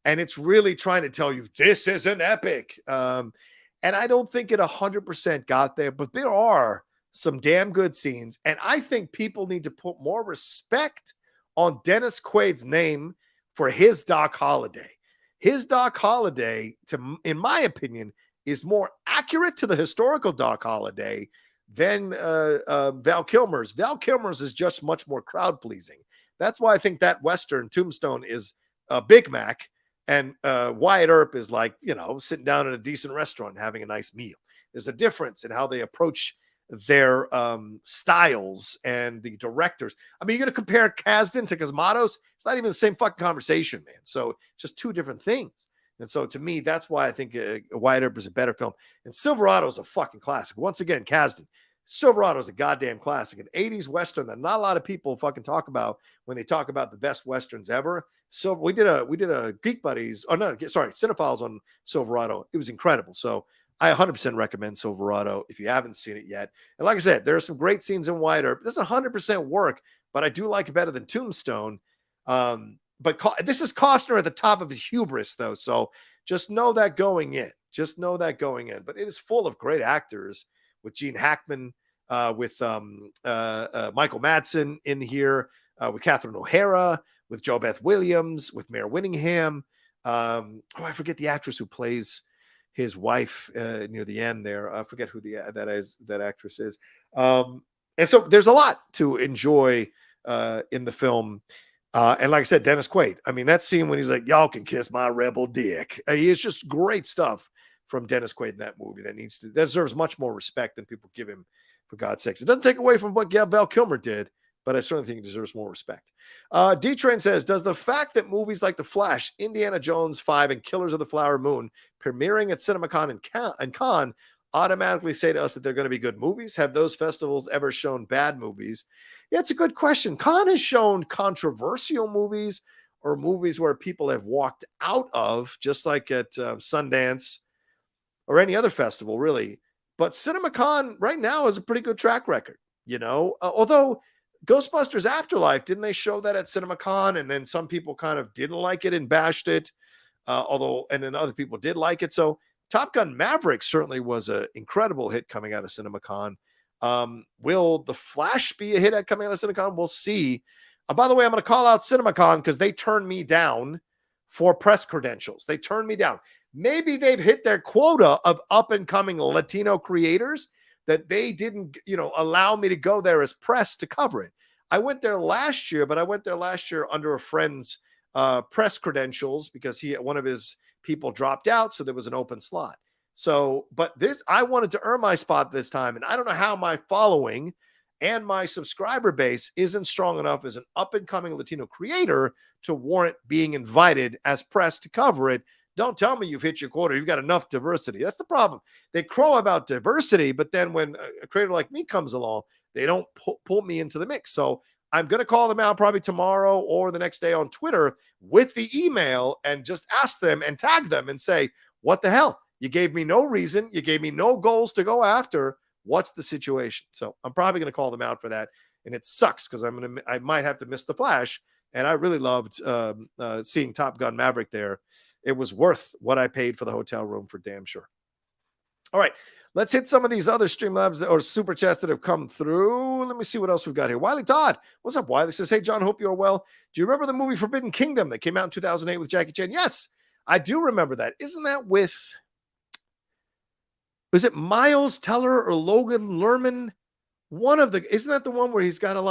and it's really trying to tell you this is an epic. And I don't think it 100% got there, but there are some damn good scenes. And I think people need to put more respect on Dennis Quaid's name for his Doc Holliday. His Doc Holliday, in my opinion, is more accurate to the historical Doc Holliday than Val Kilmer's. Val Kilmer's is just much more crowd pleasing. That's why I think that Western Tombstone is Big Mac, and Wyatt Earp is like, sitting down at a decent restaurant and having a nice meal. There's a difference in how they approach their styles and the directors. I mean, you're going to compare Kasdan to Cosmatos. It's not even the same fucking conversation, man. So just two different things. And so to me, that's why I think Wyatt Earp is a better film. And Silverado is a fucking classic. Once again, Kasdan. Silverado is a goddamn classic. An 80s Western that not a lot of people fucking talk about when they talk about the best Westerns ever. So we did a Geek Buddies. Oh, no, sorry, Cinephiles on Silverado. It was incredible. So I 100% recommend Silverado if you haven't seen it yet. And like I said, there are some great scenes in Wyatt Earp. It doesn't 100% work, but I do like it better than Tombstone. But this is Costner at the top of his hubris, though. So just know that going in. But it is full of great actors with Gene Hackman, with Michael Madsen in here, with Catherine O'Hara, with Jo Beth Williams, with Mare Winningham. I forget the actress who plays his wife near the end there. I forget who that actress is. And so there's a lot to enjoy in the film. And like I said, Dennis Quaid. I mean, that scene when he's like, y'all can kiss my rebel dick. It's just great stuff from Dennis Quaid in that movie that deserves much more respect than people give him, for God's sakes. It doesn't take away from what Val Kilmer did, but I certainly think he deserves more respect. D-Train says, does the fact that movies like The Flash, Indiana Jones 5, and Killers of the Flower Moon premiering at CinemaCon and Cannes automatically say to us that they're going to be good movies? Have those festivals ever shown bad movies? Yeah, it's a good question. Cannes has shown controversial movies or movies where people have walked out of, just like at Sundance or any other festival, really. But CinemaCon right now has a pretty good track record, although Ghostbusters Afterlife, didn't they show that at CinemaCon? And then some people kind of didn't like it and bashed it, and then other people did like it. So Top Gun Maverick certainly was an incredible hit coming out of CinemaCon. Will The Flash be a hit coming out of CinemaCon? We'll see. By the way, I'm going to call out CinemaCon because they turned me down for press credentials. They turned me down. Maybe they've hit their quota of up-and-coming Latino creators that they didn't, allow me to go there as press to cover it. I went there last year, but I went there last year under a friend's press credentials because one of his people dropped out, so there was an open slot. So, but I wanted to earn my spot this time, and I don't know how my following and my subscriber base isn't strong enough as an up-and-coming Latino creator to warrant being invited as press to cover it. Don't tell me you've hit your quota. You've got enough diversity. That's the problem. They crow about diversity, but then when a creator like me comes along, they don't pull me into the mix. So I'm going to call them out probably tomorrow or the next day on Twitter with the email and just ask them and tag them and say, what the hell? You gave me no reason. You gave me no goals to go after. What's the situation? So I'm probably going to call them out for that. And it sucks because I might have to miss The Flash. And I really loved seeing Top Gun Maverick there. It was worth what I paid for the hotel room for damn sure. All right, let's hit some of these other Streamlabs or Super Chats that have come through. Let me see what else we've got here. Wiley Todd. What's up, Wiley? Says, hey, John, hope you're well. Do you remember the movie Forbidden Kingdom that came out in 2008 with Jackie Chan? Yes, I do remember that. Isn't that was it Miles Teller or Logan Lerman? Isn't that the one where he's got to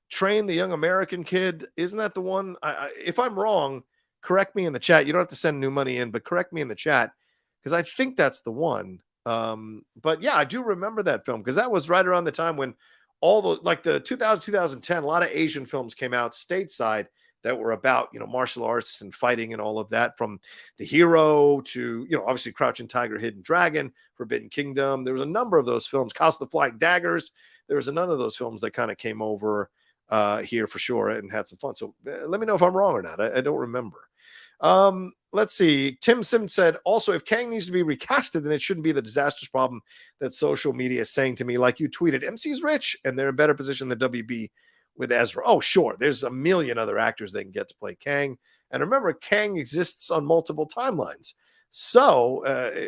Train the Young American Kid. Isn't that the one? If I'm wrong, correct me in the chat. You don't have to send new money in, but correct me in the chat because I think that's the one. But yeah, I do remember that film because that was right around the time when all the like the 2010, a lot of Asian films came out stateside that were about, martial arts and fighting and all of that, from The Hero to, obviously Crouching Tiger, Hidden Dragon, Forbidden Kingdom. There was a number of those films. House of the Flying Daggers. There was a none of those films that kind of came over here for sure and had some fun. So let me know if I'm wrong or not. I don't remember. Let's see. Tim Sims said, also, if Kang needs to be recasted, then it shouldn't be the disastrous problem that social media is saying to me. Like you tweeted, MC's rich and they're in better position than WB with Ezra. Oh, sure. There's a million other actors they can get to play Kang. And remember, Kang exists on multiple timelines. So,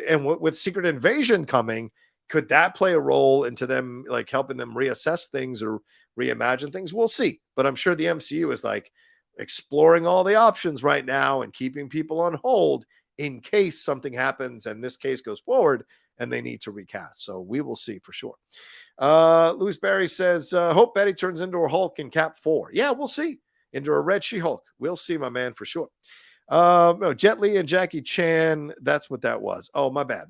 and with Secret Invasion coming, could that play a role into them, like helping them reassess things or reimagine things? We'll see. But I'm sure the MCU is like exploring all the options right now and keeping people on hold in case something happens and this case goes forward and they need to recast. So we will see for sure. Louis Barry says, hope Betty turns into a Hulk in Cap 4. Yeah, we'll see. Into a Red She-Hulk. We'll see, my man, for sure. No, Jet Li and Jackie Chan. That's what that was. Oh, my bad.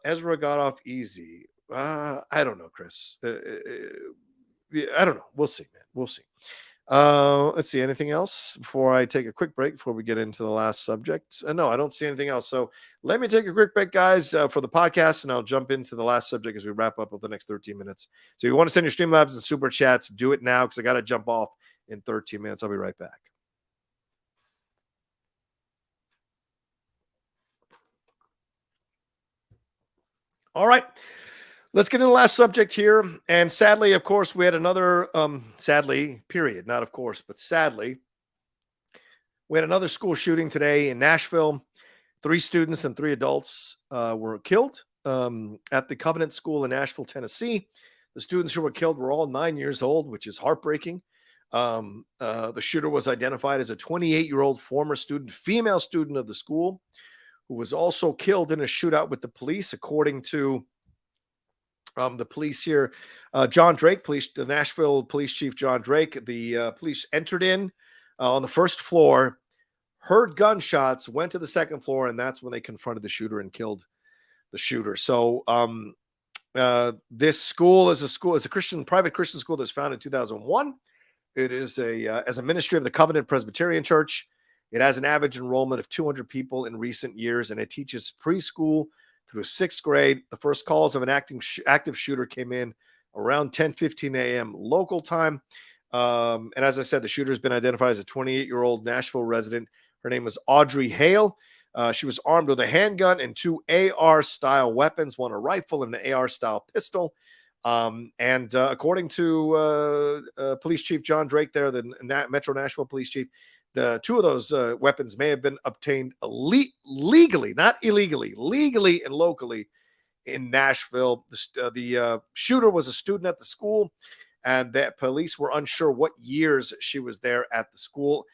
Ezra got off easy. I don't know, Chris. I don't know. We'll see, man. We'll see. Let's see. Anything else before I take a quick break before we get into the last subject? No, I don't see anything else. So let me take a quick break, guys, for the podcast, and I'll jump into the last subject as we wrap up over the next 13 minutes. So if you want to send your Streamlabs and Super Chats, do it now because I got to jump off in 13 minutes. I'll be right back. All right. Let's get into the last subject here. And sadly, of course, we had another, sadly, period, not of course, but sadly, we had another school shooting today in Nashville. 3 students and 3 adults were killed at the Covenant School in Nashville, Tennessee. The students who were killed were all 9 years old, which is heartbreaking. The shooter was identified as a 28-year-old former student, female student of the school, who was also killed in a shootout with the police, according to the police here. John Drake, the Nashville police chief, John Drake, the police entered in on the first floor, heard gunshots, went to the second floor, and that's when they confronted the shooter and killed the shooter. So this school is a private Christian school that was founded in 2001. It is as a ministry of the Covenant Presbyterian Church. It has an average enrollment of 200 people in recent years, and it teaches preschool through 6th grade. The first calls of an active shooter came in around 10:15 a.m. local time. And as I said, the shooter has been identified as a 28-year-old Nashville resident. Her name was Audrey Hale. She was armed with a handgun and 2 AR-style weapons, one a rifle and an AR-style pistol. And according to Police Chief John Drake there, the Metro Nashville Police Chief, the 2 of those weapons may have been obtained legally, not illegally, legally and locally in Nashville. The shooter was a student at the school, and the police were unsure what years she was there at the school.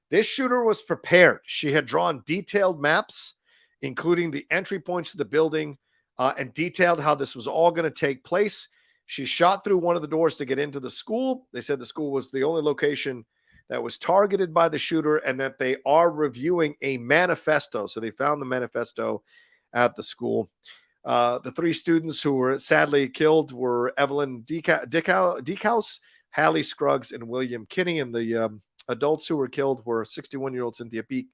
This shooter was prepared. She had drawn detailed maps, including the entry points to the building, and detailed how this was all going to take place. She shot through one of the doors to get into the school. They said the school was the only location that was targeted by the shooter, and that they are reviewing a manifesto. So they found the manifesto at the school. The 3 students who were sadly killed were Evelyn Dickhouse, Hallie Scruggs, and William Kinney. And the adults who were killed were 61-year-old Cynthia Peak,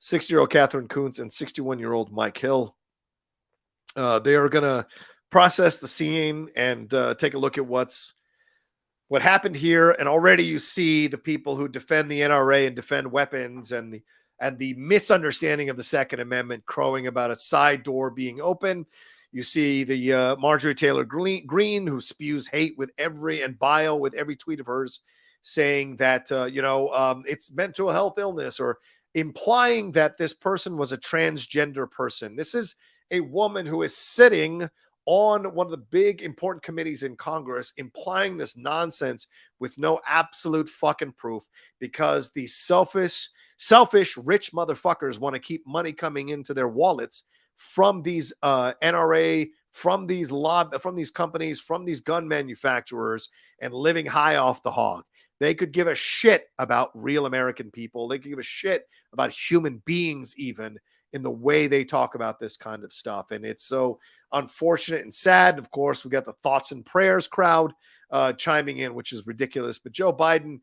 60-year-old Catherine Kuntz, and 61-year-old Mike Hill. They are going to process the scene and take a look at what happened here. And already you see the people who defend the NRA and defend weapons and the misunderstanding of the Second Amendment crowing about a side door being open. You see the Marjorie Taylor Greene, who spews hate with every tweet of hers, saying that, it's mental health illness, or implying that this person was a transgender person. This is a woman who is sitting on one of the big important committees in Congress, implying this nonsense with no absolute fucking proof, because the selfish rich motherfuckers want to keep money coming into their wallets from these NRA, from these companies, from these gun manufacturers, and living high off the hog. They could give a shit about real American people. They could give a shit about human beings, even in the way they talk about this kind of stuff. And it's so unfortunate and sad. Of course, we got the thoughts and prayers crowd chiming in, which is ridiculous. But President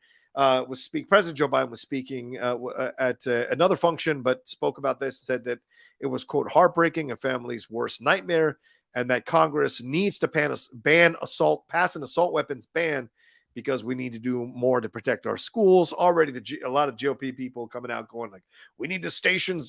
Joe Biden was speaking at another function, but spoke about this, said that it was, quote, heartbreaking, a family's worst nightmare, and that Congress needs to pass an assault weapons ban, because we need to do more to protect our schools. Already a lot of GOP people coming out going like, we need to station,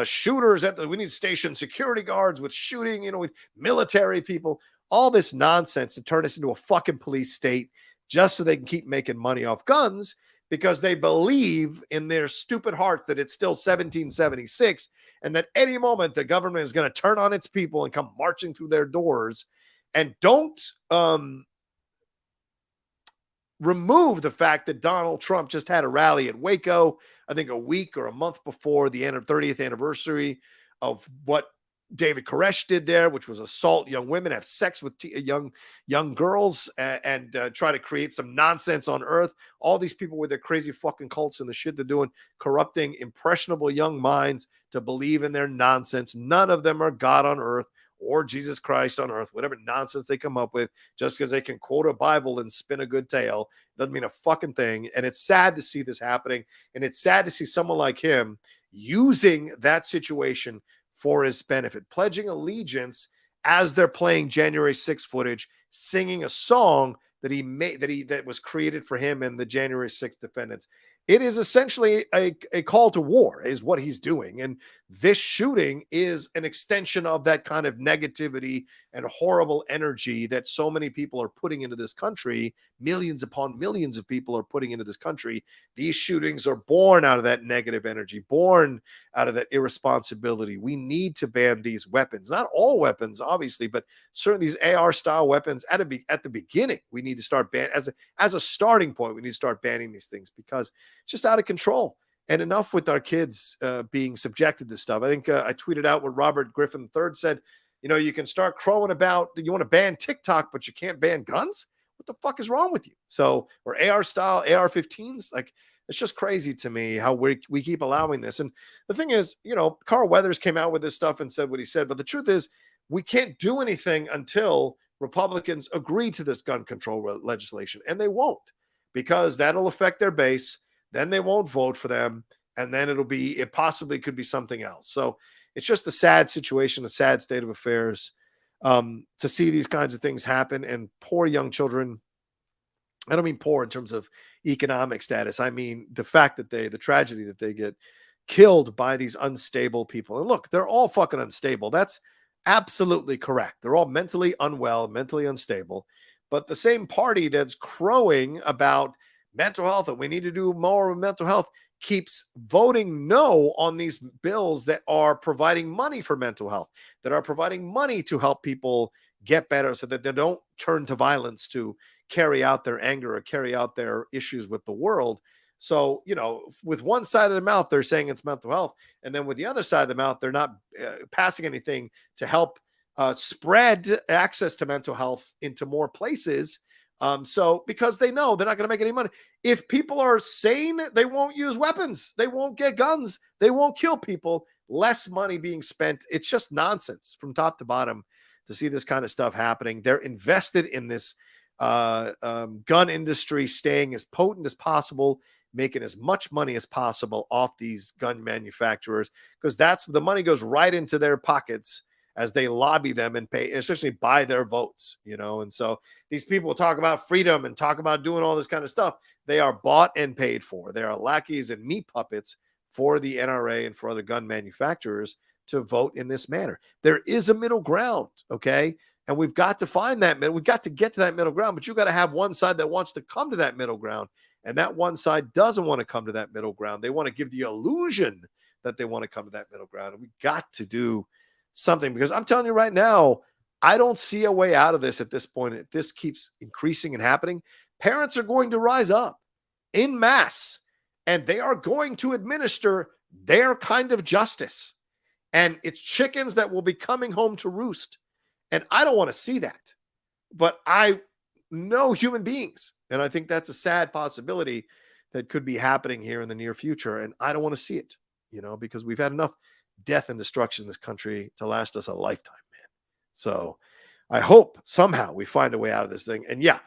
shooters we need to station security guards with shooting, with military people, all this nonsense to turn us into a fucking police state just so they can keep making money off guns, because they believe in their stupid hearts that it's still 1776 and that any moment the government is going to turn on its people and come marching through their doors. And don't remove the fact that Donald Trump just had a rally at Waco, I think a week or a month before the 30th anniversary of what David Koresh did there, which was assault young women, have sex with young girls, and try to create some nonsense on earth. All these people with their crazy fucking cults and the shit they're doing, corrupting impressionable young minds to believe in their nonsense. None of them are God on earth or Jesus Christ on earth, whatever nonsense they come up with, just because they can quote a Bible and spin a good tale, doesn't mean a fucking thing. And it's sad to see this happening. And it's sad to see someone like him using that situation for his benefit, pledging allegiance as they're playing January 6th footage, singing a song that he made, that was created for him and the January 6th defendants. It is essentially a call to war is what he's doing. And this shooting is an extension of that kind of negativity and horrible energy that so many people are putting into this country. Millions upon millions of people are putting into this country. These shootings are born out of that negative energy, born out of that irresponsibility. We need to ban these weapons, not all weapons, obviously, but certainly these AR style weapons at the beginning. We need to start ban as a starting point. We need to start banning these things because it's just out of control. And enough with our kids being subjected to stuff. I think I tweeted out what Robert Griffin III said. You can start crowing about you want to ban TikTok, but you can't ban guns. What the fuck is wrong with you? So, or AR style AR-15s, like it's just crazy to me how we keep allowing this. And the thing is, Carl Weathers came out with this stuff and said what he said, but the truth is, we can't do anything until Republicans agree to this gun control legislation, and they won't, because that'll affect their base. Then they won't vote for them, and then it possibly could be something else. So it's just a sad situation, a sad state of affairs to see these kinds of things happen. And poor young children, I don't mean poor in terms of economic status. I mean the fact that the tragedy that they get killed by these unstable people. And look, they're all fucking unstable. That's absolutely correct. They're all mentally unwell, mentally unstable. But the same party that's crowing about mental health and we need to do more with mental health keeps voting no on these bills that are providing money for mental health, that are providing money to help people get better so that they don't turn to violence to carry out their anger or carry out their issues with the world. So, with one side of the mouth, they're saying it's mental health. And then with the other side of the mouth, they're not passing anything to help spread access to mental health into more places. So because they know they're not going to make any money. If people are sane, they won't use weapons. They won't get guns. They won't kill people. Less money being spent. It's just nonsense from top to bottom to see this kind of stuff happening. They're invested in this gun industry staying as potent as possible, making as much money as possible off these gun manufacturers, because that's the money goes right into their pockets as they lobby them and pay, essentially buy their votes, And so these people talk about freedom and talk about doing all this kind of stuff. They are bought and paid for. They are lackeys and meat puppets for the NRA and for other gun manufacturers to vote in this manner. There is a middle ground, okay? And we've got to find that middle. We've got to get to that middle ground, but you've got to have one side that wants to come to that middle ground. And that one side doesn't want to come to that middle ground. They want to give the illusion that they want to come to that middle ground. And we got to do something, because I'm telling you right now, I don't see a way out of this at this point. If this keeps increasing and happening, parents are going to rise up en masse and they are going to administer their kind of justice. And it's chickens that will be coming home to roost. And I don't want to see that. But I know human beings. And I think that's a sad possibility that could be happening here in the near future. And I don't want to see it, because we've had enough death and destruction in this country to last us a lifetime, man. So I hope somehow we find a way out of this thing. And yeah,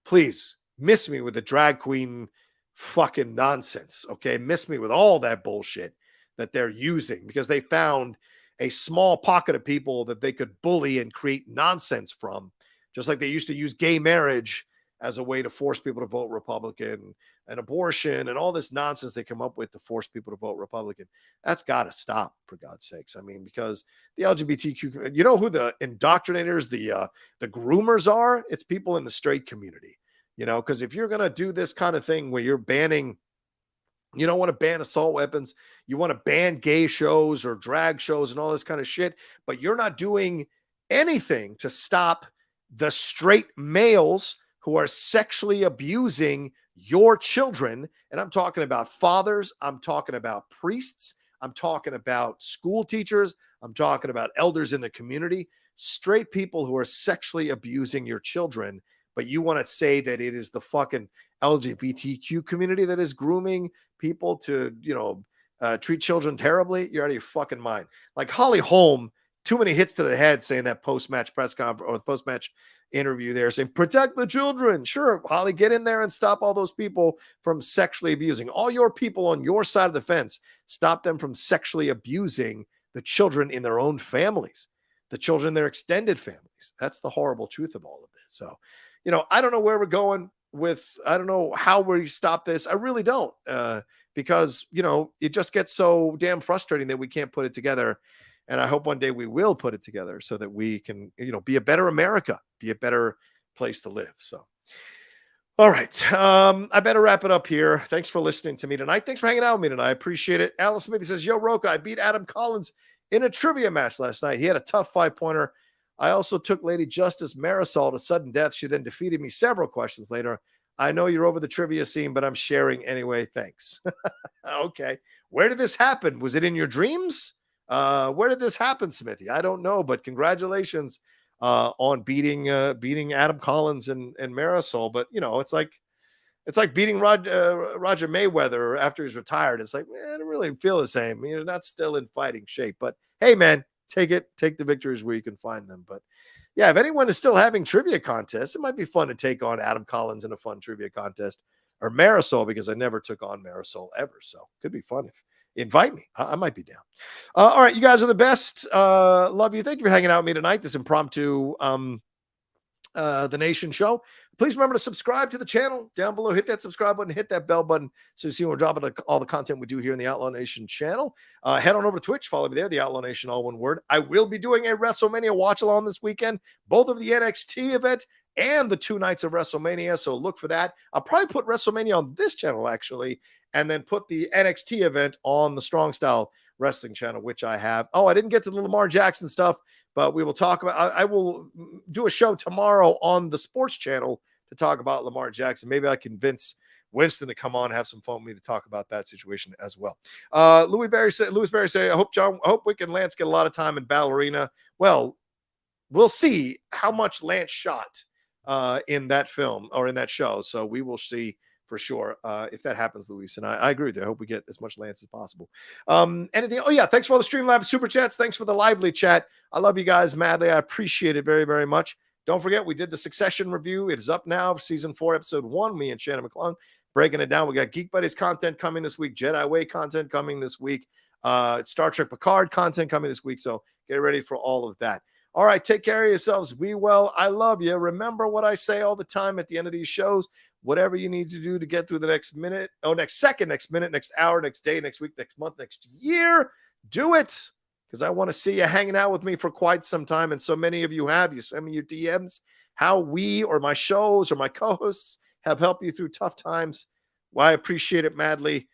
please miss me with the drag queen fucking nonsense. Okay. Miss me with all that bullshit that they're using, because they found a small pocket of people that they could bully and create nonsense from, just like they used to use gay marriage as a way to force people to vote Republican, and abortion and all this nonsense they come up with to force people to vote Republican. That's got to stop, for God's sakes. I mean, because the LGBTQ, you know who the indoctrinators, the groomers are? It's people in the straight community, because if you're going to do this kind of thing where you're banning, you don't want to ban assault weapons, you want to ban gay shows or drag shows and all this kind of shit, but you're not doing anything to stop the straight males who are sexually abusing your children. And I'm talking about fathers. I'm talking about priests. I'm talking about school teachers. I'm talking about elders in the community, straight people who are sexually abusing your children. But you want to say that it is the fucking LGBTQ community that is grooming people to, treat children terribly? You're out of your fucking mind. Like Holly Holm, too many hits to the head saying that post-match press conference or the post-match interview there, saying protect the children. Sure, Holly, get in there and stop all those people from sexually abusing. All your people on your side of the fence, stop them from sexually abusing the children in their own families, the children in their extended families. That's the horrible truth of all of this. So, I don't know where we're going with, I don't know how we stop this. I really don't, because, it just gets so damn frustrating that we can't put it together. And I hope one day we will put it together so that we can, be a better America, be a better place to live. So, all right. I better wrap it up here. Thanks for listening to me tonight. Thanks for hanging out with me tonight. I appreciate it. Alice Smith says, Yo, Rocha, I beat Adam Collins in a trivia match last night. He had a tough 5-pointer. I also took Lady Justice Marisol to sudden death. She then defeated me several questions later. I know you're over the trivia scene, but I'm sharing anyway. Thanks. Okay. Where did this happen? Was it in your dreams? Where did this happen, Smithy? I don't know, but congratulations on beating Adam Collins and Marisol. But it's like beating Roger Mayweather after he's retired. It's like, man, I don't really feel the same. You're not still in fighting shape. But hey, man, take the victories where you can find them. But yeah, if anyone is still having trivia contests, it might be fun to take on Adam Collins in a fun trivia contest, or Marisol, because I never took on Marisol ever. So could be fun if invite me. I might be down. All right. You guys are the best. Love you. Thank you for hanging out with me tonight. This impromptu, The Nation show. Please remember to subscribe to the channel down below. Hit that subscribe button, hit that bell button so you see when we're dropping all the content we do here in the Outlaw Nation channel. Head on over to Twitch. Follow me there, the Outlaw Nation, all one word. I will be doing a WrestleMania watch along this weekend, both of the NXT event and the 2 nights of WrestleMania. So look for that. I'll probably put WrestleMania on this channel, actually, and then put the NXT event on the Strong Style Wrestling channel, which I have. Oh, I didn't get to the Lamar Jackson stuff, but we will talk about, I will do a show tomorrow on the sports channel to talk about Lamar Jackson. Maybe I convince Winston to come on, have some fun with me to talk about that situation as well. Louis Barry say, I hope Wick and Lance get a lot of time in Battle Arena. Well, we'll see how much Lance shot in that film or in that show. So we will see for sure if that happens, Luis. And I agree with you. I hope we get as much Lance as possible. Anything? Oh, yeah. Thanks for all the Streamlabs super chats. Thanks for the lively chat. I love you guys madly. I appreciate it very, very much. Don't forget, we did the Succession review. It is up now, season 4, episode 1. Me and Shannon McClung breaking it down. We got Geek Buddies content coming this week, Jedi Way content coming this week, Star Trek Picard content coming this week. So get ready for all of that. All right, take care of yourselves. Be well. I love you. Remember what I say all the time at the end of these shows. Whatever you need to do to get through the next minute, next second, next minute, next hour, next day, next week, next month, next year, do it. Because I want to see you hanging out with me for quite some time. And so many of you have. You send me your DMs, how we or my shows or my co-hosts have helped you through tough times. Well, I appreciate it madly.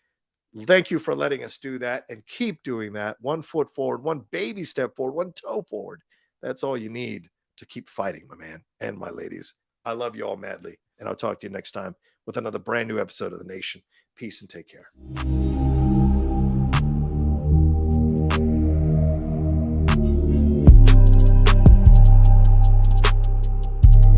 Thank you for letting us do that, and keep doing that. 1 foot forward, 1 baby step forward, 1 toe forward. That's all you need to keep fighting, my man and my ladies. I love you all madly, and I'll talk to you next time with another brand new episode of The Nation. Peace and take care.